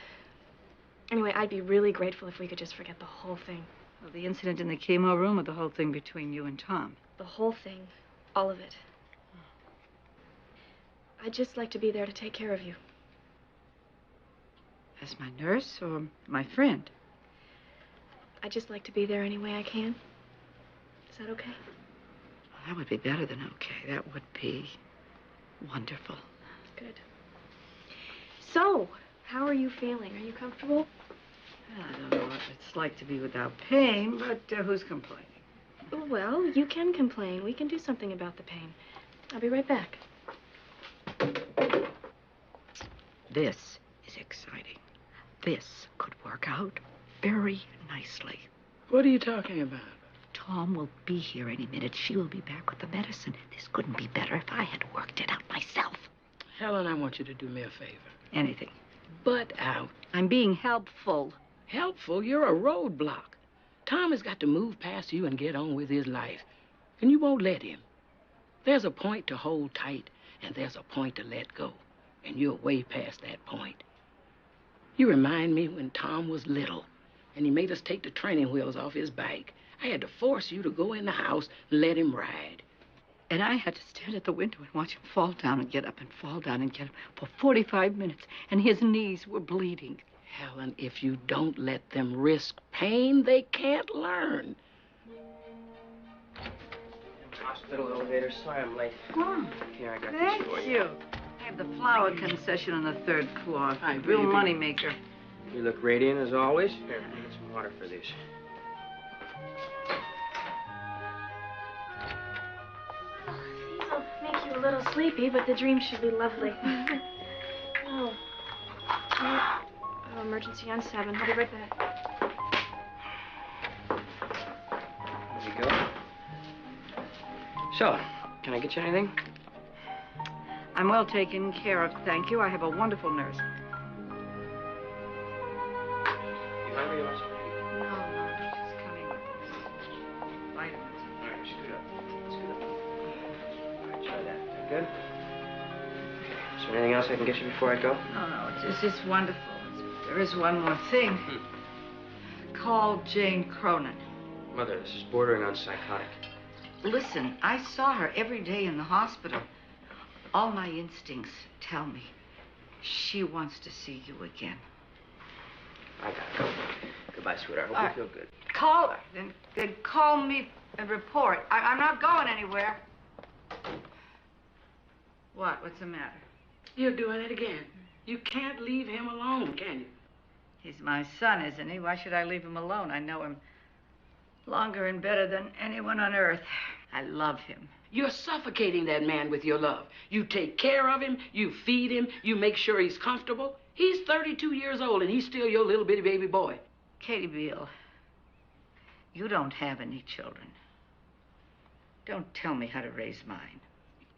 Anyway, I'd be really grateful if we could just forget the whole thing. Well, the incident in the chemo room or the whole thing between you and Tom? The whole thing. All of it. I'd just like to be there to take care of you. As my nurse or my friend? I'd just like to be there any way I can. Is that okay? Well, that would be better than okay. That would be wonderful. Good. So, how are you feeling? Are you comfortable? I don't know what it's like to be without pain, but who's complaining? Well, you can complain. We can do something about the pain. I'll be right back. This is exciting. This could work out very nicely. What are you talking about? Tom will be here any minute. She will be back with the medicine. This couldn't be better if I had worked it out myself. Helen, I want you to do me a favor. Anything. Butt out. I'm being helpful. Helpful? You're a roadblock. Tom has got to move past you and get on with his life. And you won't let him. There's a point to hold tight, and there's a point to let go. And you're way past that point. You remind me when Tom was little, and he made us take the training wheels off his bike. I had to force you to go in the house and let him ride. And I had to stand at the window and watch him fall down and get up and fall down and get up for 45 minutes, and his knees were bleeding. Helen, if you don't let them risk pain, they can't learn. Hospital elevator. Sorry I'm late. Oh, Here, I got thank this for you. I have the flower concession on the 3rd floor. Real baby. money maker. You look radiant as always. Here, let me get some water for these. These will make you a little sleepy, but the dream should be lovely. Oh. Emergency on 7. I'll be right back. There you go. So, can I get you anything? I'm well taken care of, thank you. I have a wonderful nurse. You hungry? You want something to eat? No, she's coming with vitamins. All right, scoot up. Scoot up. All right, try that. That good? Okay. Is there anything else I can get you before I go? No, it's just wonderful. There is one more thing. Call Jane Cronin. Mother, this is bordering on psychotic. Listen, I saw her every day in the hospital. All my instincts tell me she wants to see you again. I gotta go. Goodbye, sweetheart. Hope you feel good. Call her. Then call me and report. I'm not going anywhere. What's the matter? You're doing it again. You can't leave him alone, can you? He's my son, isn't he? Why should I leave him alone? I know him longer and better than anyone on earth. I love him. You're suffocating that man with your love. You take care of him, you feed him, you make sure he's comfortable. He's 32 years old and he's still your little bitty baby boy. Katie Beale, you don't have any children. Don't tell me how to raise mine.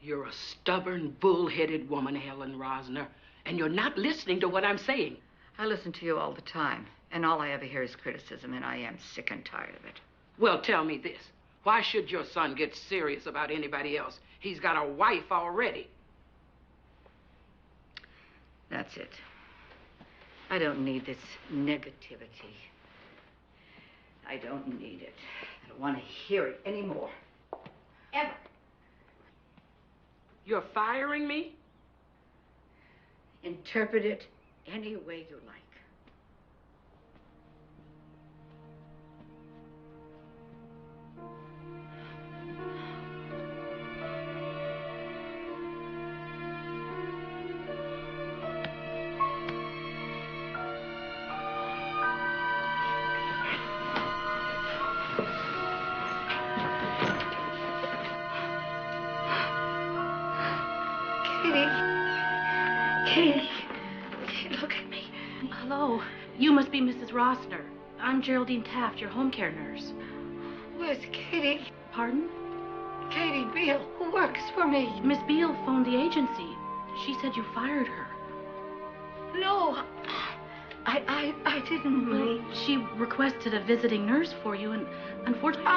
You're a stubborn, bull-headed woman, Helen Rosner, and you're not listening to what I'm saying. I listen to you all the time, and all I ever hear is criticism, and I am sick and tired of it. Well, tell me this. Why should your son get serious about anybody else? He's got a wife already. That's it. I don't need this negativity. I don't need it. I don't want to hear it anymore. Ever. You're firing me? Interpret it any way you like. You must be Mrs. Rossner. I'm Geraldine Taft, your home care nurse. Where's Katie? Pardon? Katie Beale, who works for me. Miss Beale phoned the agency. She said you fired her. No, I didn't really. She requested a visiting nurse for you, and unfortunately...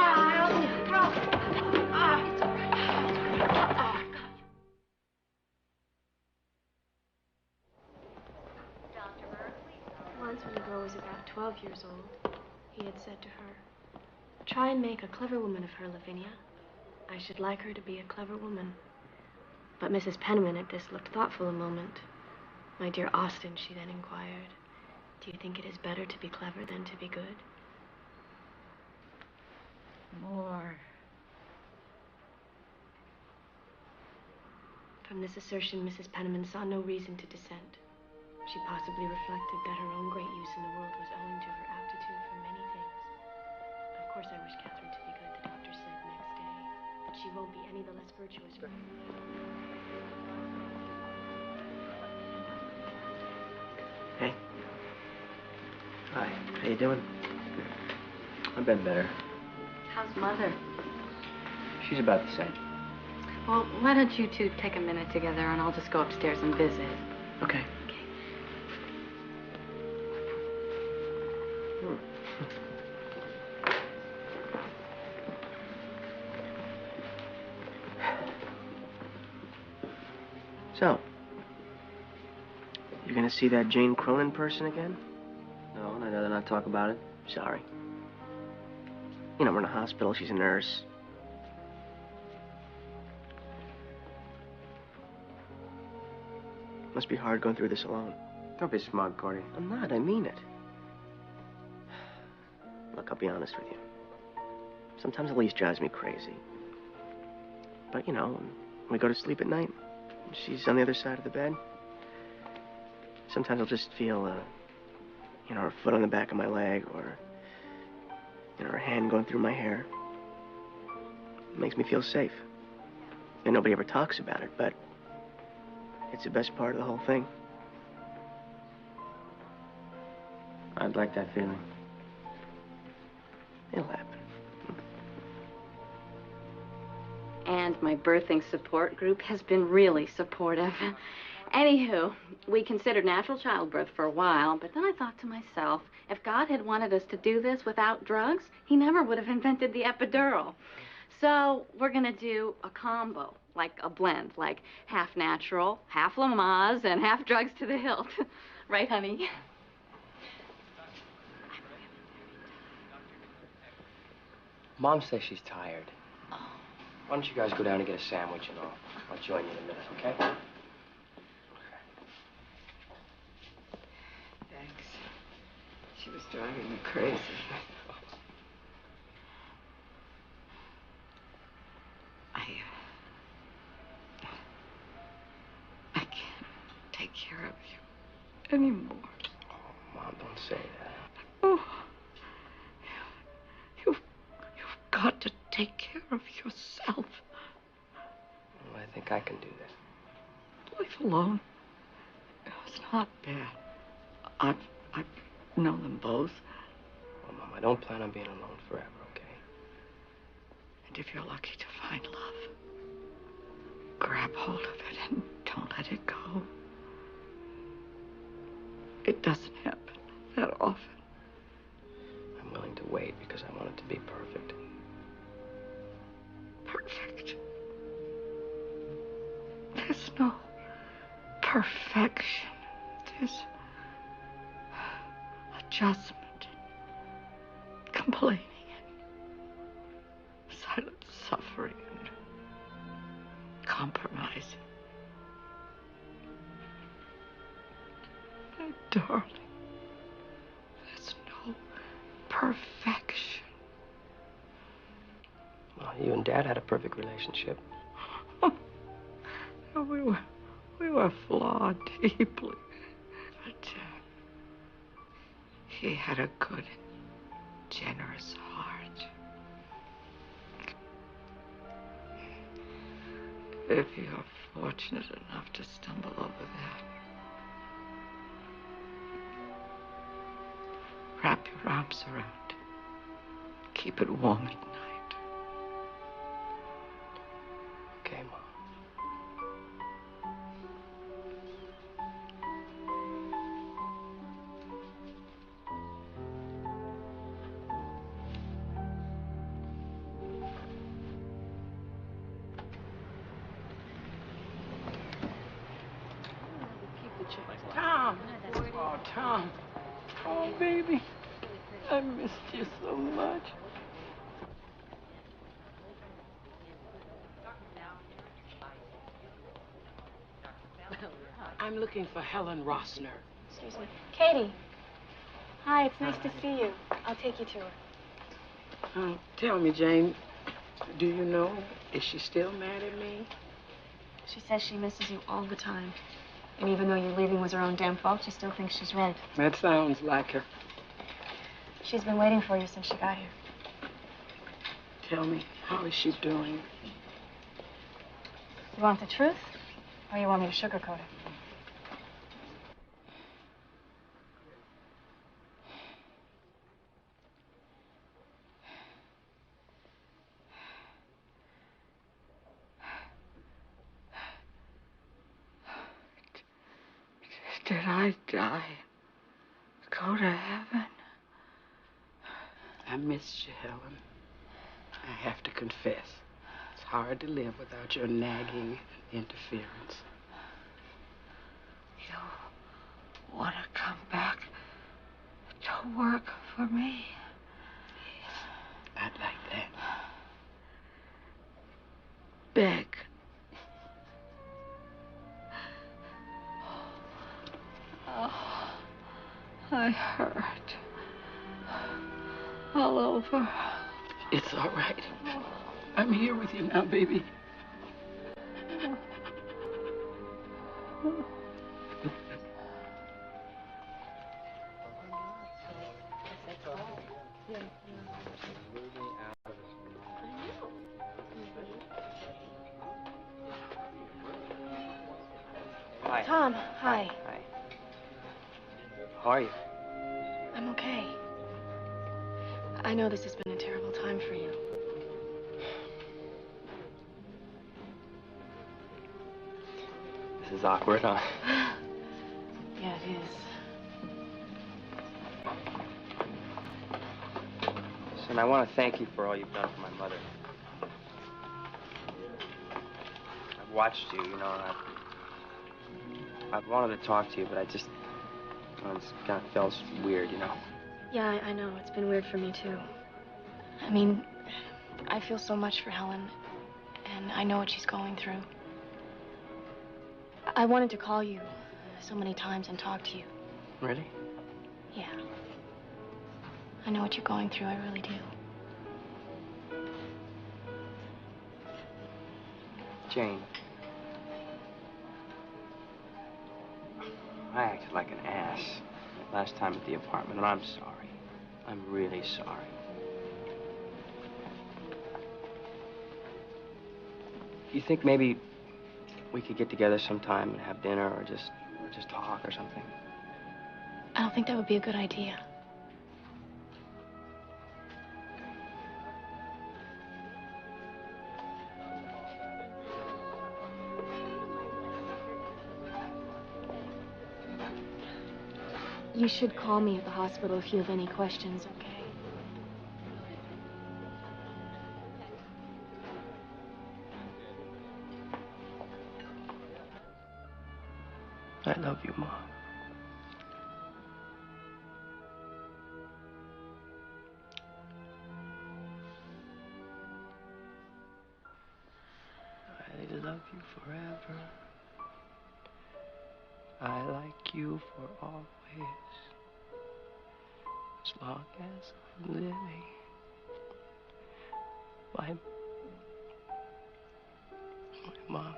Once when the girl was about 12 years old, he had said to her, "Try and make a clever woman of her, Lavinia. I should like her to be a clever woman." But Mrs. Penniman at this looked thoughtful a moment. "My dear Austin," she then inquired, "do you think it is better to be clever than to be good?" More. From this assertion, Mrs. Penniman saw no reason to dissent. She possibly reflected that her own great use in the world was owing to her aptitude for many things. "Of course I wish Catherine to be good," the doctor said next day, "but she won't be any the less virtuous for it." Hey. Hi. How you doing? I've been better. How's Mother? She's about the same. Well, why don't you two take a minute together and I'll just go upstairs and visit. Okay. So, you're gonna see that Jane Cronin person again? No, I'd rather not talk about it. Sorry. You know, we're in a hospital. She's a nurse. Must be hard going through this alone. Don't be smug, Cordy. I'm not. I mean it. Look, I'll be honest with you. Sometimes Elise drives me crazy. But, you know, when we go to sleep at night, she's on the other side of the bed. Sometimes I'll just feel, you know, her foot on the back of my leg, or, you know, her hand going through my hair. It makes me feel safe. And nobody ever talks about it, but it's the best part of the whole thing. I'd like that feeling. It'll happen. And my birthing support group has been really supportive. Anywho, we considered natural childbirth for a while, but then I thought to myself, if God had wanted us to do this without drugs, he never would have invented the epidural. So we're gonna do a combo, like a blend, like half natural, half Lamaze, and half drugs to the hilt. Right, honey? Mom says she's tired. Why don't you guys go down and get a sandwich and I'll join you in a minute, okay? Thanks. She was driving me crazy. I can't take care of you anymore. Oh, Mom, don't say that. Oh, you've got to take care of yourself. Well, I think I can do that. Life alone. It's not bad. I've known them both. Well, Mom, I don't plan on being alone forever, okay? And if you're lucky to find love, grab hold of it and don't let it go. It doesn't happen that often. I'm willing to wait because I want it to be perfect. Perfect. There's no perfection. There's adjustment, complaining, and silent suffering, and compromising. My darling, there's no perfection. Well, you and Dad had a perfect relationship. We were flawed deeply. But he had a good, generous heart. If you're fortunate enough to stumble over that, Wrap your arms around it. Keep it warm at night. Okay, Mom. Tom! Oh, Tom. Oh, baby. I missed you so much. I'm looking for Helen Rossner. Excuse me. Katie. Hi, it's nice to see you. I'll take you to her. Oh, tell me, Jane, do you know, is she still mad at me? She says she misses you all the time. And even though your leaving was her own damn fault, she still thinks she's right. That sounds like her. She's been waiting for you since she got here. Tell me, how is she doing? You want the truth? Or you want me to sugarcoat it? Did I die? Go to heaven? I missed you, Helen. I have to confess. It's hard to live without your nagging interference. You want to come back to work for me? Yes, I'd like that. Beg. Oh, I hurt. All over. It's all right. I'm here with you now, baby. Hi. Tom, hi. Hi. How are you? I'm okay. I know this has been a terrible time for you. This is awkward, huh? Yeah, it is. Listen, I want to thank you for all you've done for my mother. I've watched you, you know, and I've wanted to talk to you, but I just, you know, it's kind of felt weird, you know. Yeah, I know. It's been weird for me, too. I mean, I feel so much for Helen, and I know what she's going through. I wanted to call you so many times and talk to you. Really? Yeah. I know what you're going through. I really do. Jane. I acted like an ass last time at the apartment, and I'm sorry. I'm really sorry. You think maybe we could get together sometime and have dinner or just talk or something? I don't think that would be a good idea. You should call me at the hospital if you have any questions, okay? I love you, Mom. I love you forever. I like you for always. As long as I'm living. My mom.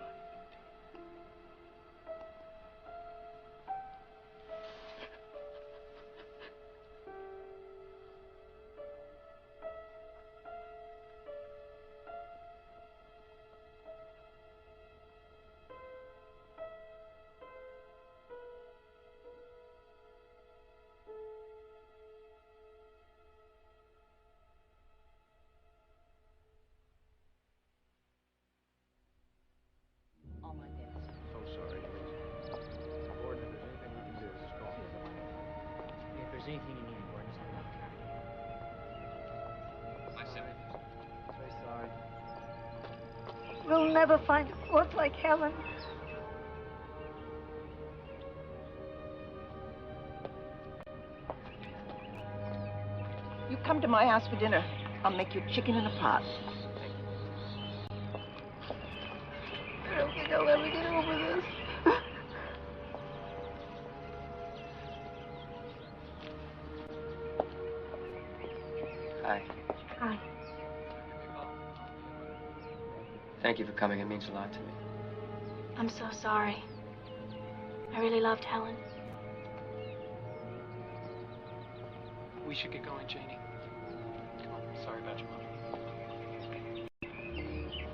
anything you need, Gordon, just let me know. My sympathies. Very sorry. We'll never find a corpse like Helen. You come to my house for dinner. I'll make you chicken in a pot. I don't think I'll ever get over this. Hi. Hi. Thank you for coming. It means a lot to me. I'm so sorry. I really loved Helen. We should get going, Janie. Come on. Sorry about your mother.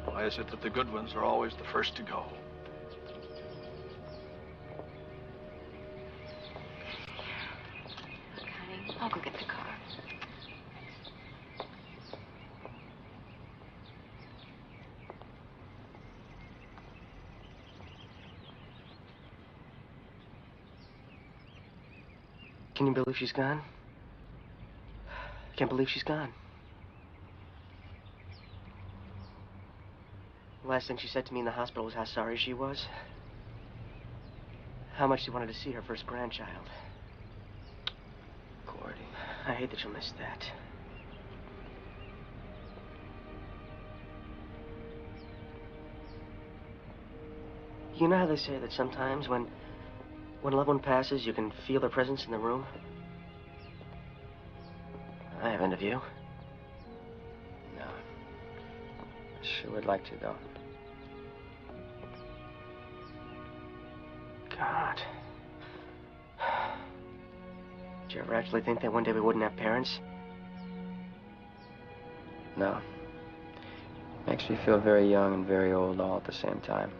Why is it that the good ones are always the first to go? Look, honey, I'll go get the car. Can you believe she's gone? I can't believe she's gone. The last thing she said to me in the hospital was how sorry she was. How much she wanted to see her first grandchild. Gordy, I hate that you'll miss that. You know how they say that sometimes when a loved one passes, you can feel their presence in the room? I haven't, have you? No. I sure would like to, though. God. Did you ever actually think that one day we wouldn't have parents? No. Makes me feel very young and very old all at the same time.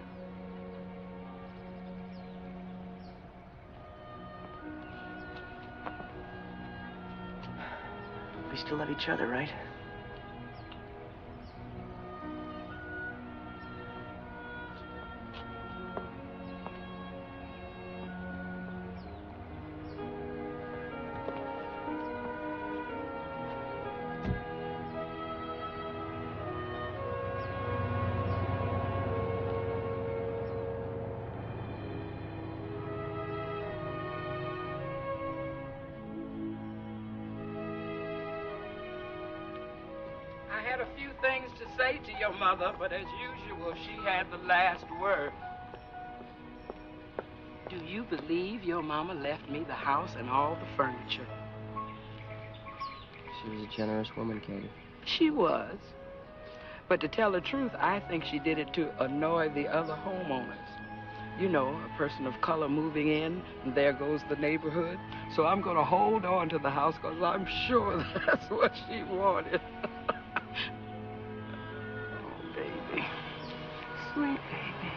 We still love each other, right? I had a few things to say to your mother, but as usual, she had the last word. Do you believe your mama left me the house and all the furniture? She was a generous woman, Katie. She was. But to tell the truth, I think she did it to annoy the other homeowners. You know, a person of color moving in, and there goes the neighborhood. So I'm going to hold on to the house because I'm sure that's what she wanted. Sweet baby.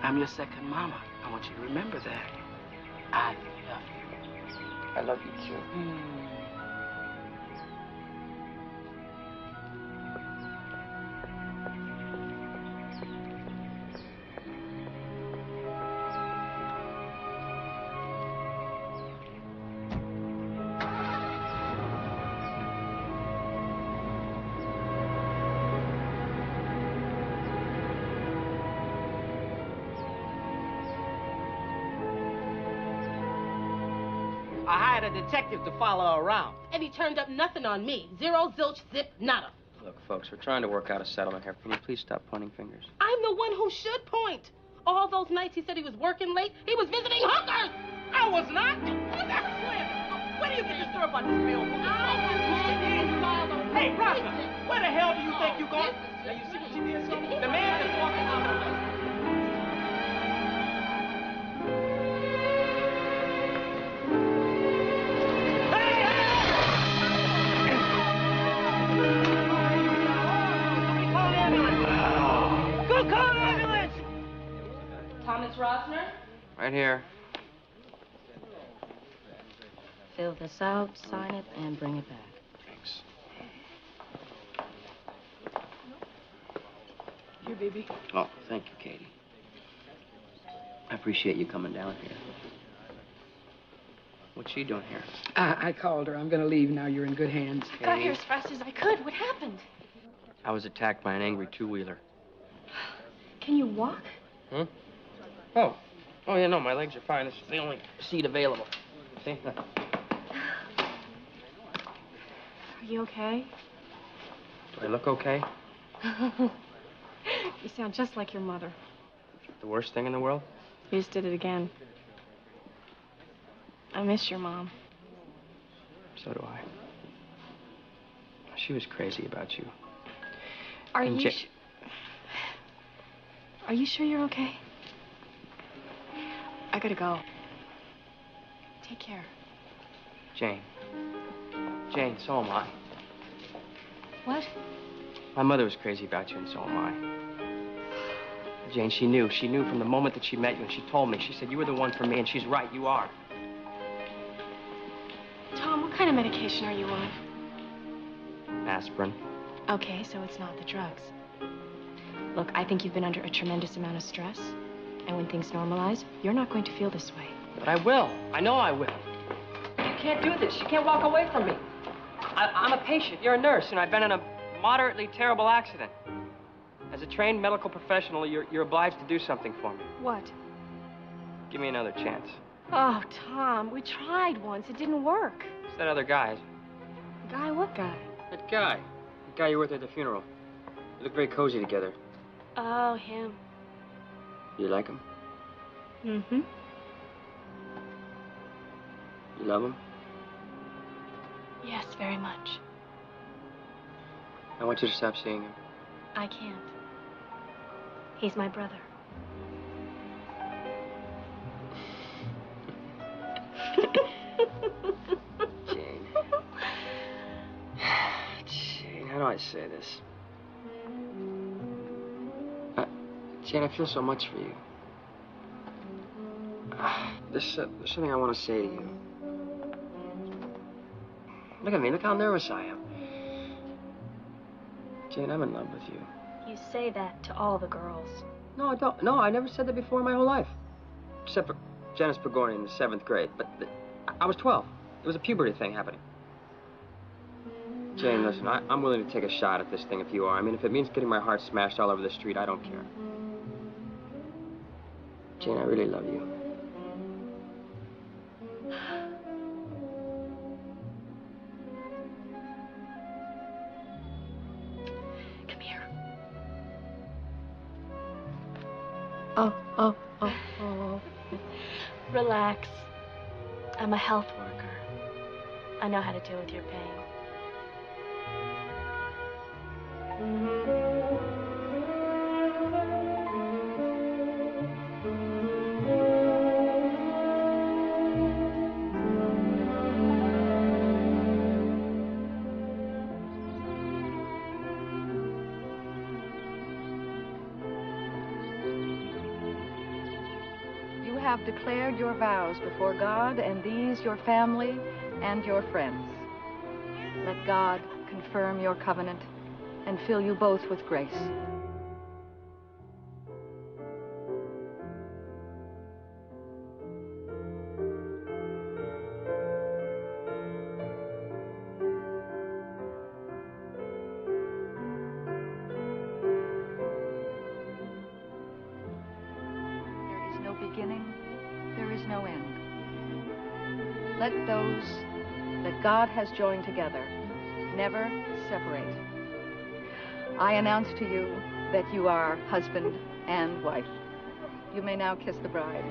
I'm your second mama. I want you to remember that. I love you. I love you, too. I hired a detective to follow her around. And he turned up nothing on me. Zero, zilch, zip, nada. Look, folks, we're trying to work out a settlement here. Can you please stop pointing fingers? I'm the one who should point. All those nights he said he was working late, he was visiting hookers. I was not. That's slander. Where do you get this story about this bill? Hey, Rasta, where the hell do you think you're going? Now, you see what you did, son? The man is walking out on us. Thomas Rosner? Right here. Fill this out, sign it, and bring it back. Thanks. Here, baby. Oh, thank you, Katie. I appreciate you coming down here. What's she doing here? I called her. I'm going to leave now. You're in good hands. I got here as fast as I could. What happened? I was attacked by an angry two-wheeler. Can you walk? Hmm? Oh. Oh, yeah, no, my legs are fine. This is the only seat available. See? Are you okay? Do I look okay? You sound just like your mother. The worst thing in the world? You just did it again. I miss your mom. So do I. She was crazy about you. Are you sure you're okay? I gotta go. Take care. Jane. Jane, so am I. What? My mother was crazy about you, and so am I. Jane, she knew. She knew from the moment that she met you, and she told me. She said you were the one for me, and she's right. You are. Tom, what kind of medication are you on? Aspirin. Okay, so it's not the drugs. Look, I think you've been under a tremendous amount of stress. And when things normalize, you're not going to feel this way. But I will. I know I will. You can't do this. You can't walk away from me. I'm a patient. You're a nurse, and I've been in a moderately terrible accident. As a trained medical professional, you're obliged to do something for me. What? Give me another chance. Oh, Tom, we tried once. It didn't work. It's that other guy. Guy? What guy? That guy. The guy you were with at the funeral. You look very cozy together. Oh, him. You like him? Mm-hmm. You love him? Yes, very much. I want you to stop seeing him. I can't. He's my brother. Jane. Jane, how do I say this? Jane, I feel so much for you. There's something I want to say to you. Look at me. Look how nervous I am. Jane, I'm in love with you. You say that to all the girls. No, I don't. No, I never said that before in my whole life. Except for Janice Pagorni in the 7th grade. But I was 12. It was a puberty thing happening. Jane, listen, I'm willing to take a shot at this thing if you are. I mean, if it means getting my heart smashed all over the street, I don't care. Jane, I really love you. Come here. Oh. Relax. I'm a health worker. I know how to deal with your pain. You have declared your vows before God and these your family and your friends. Let God confirm your covenant and fill you both with grace. There is no beginning, there is no end. Let those that God has joined together never separate. I announce to you that you are husband and wife. You may now kiss the bride.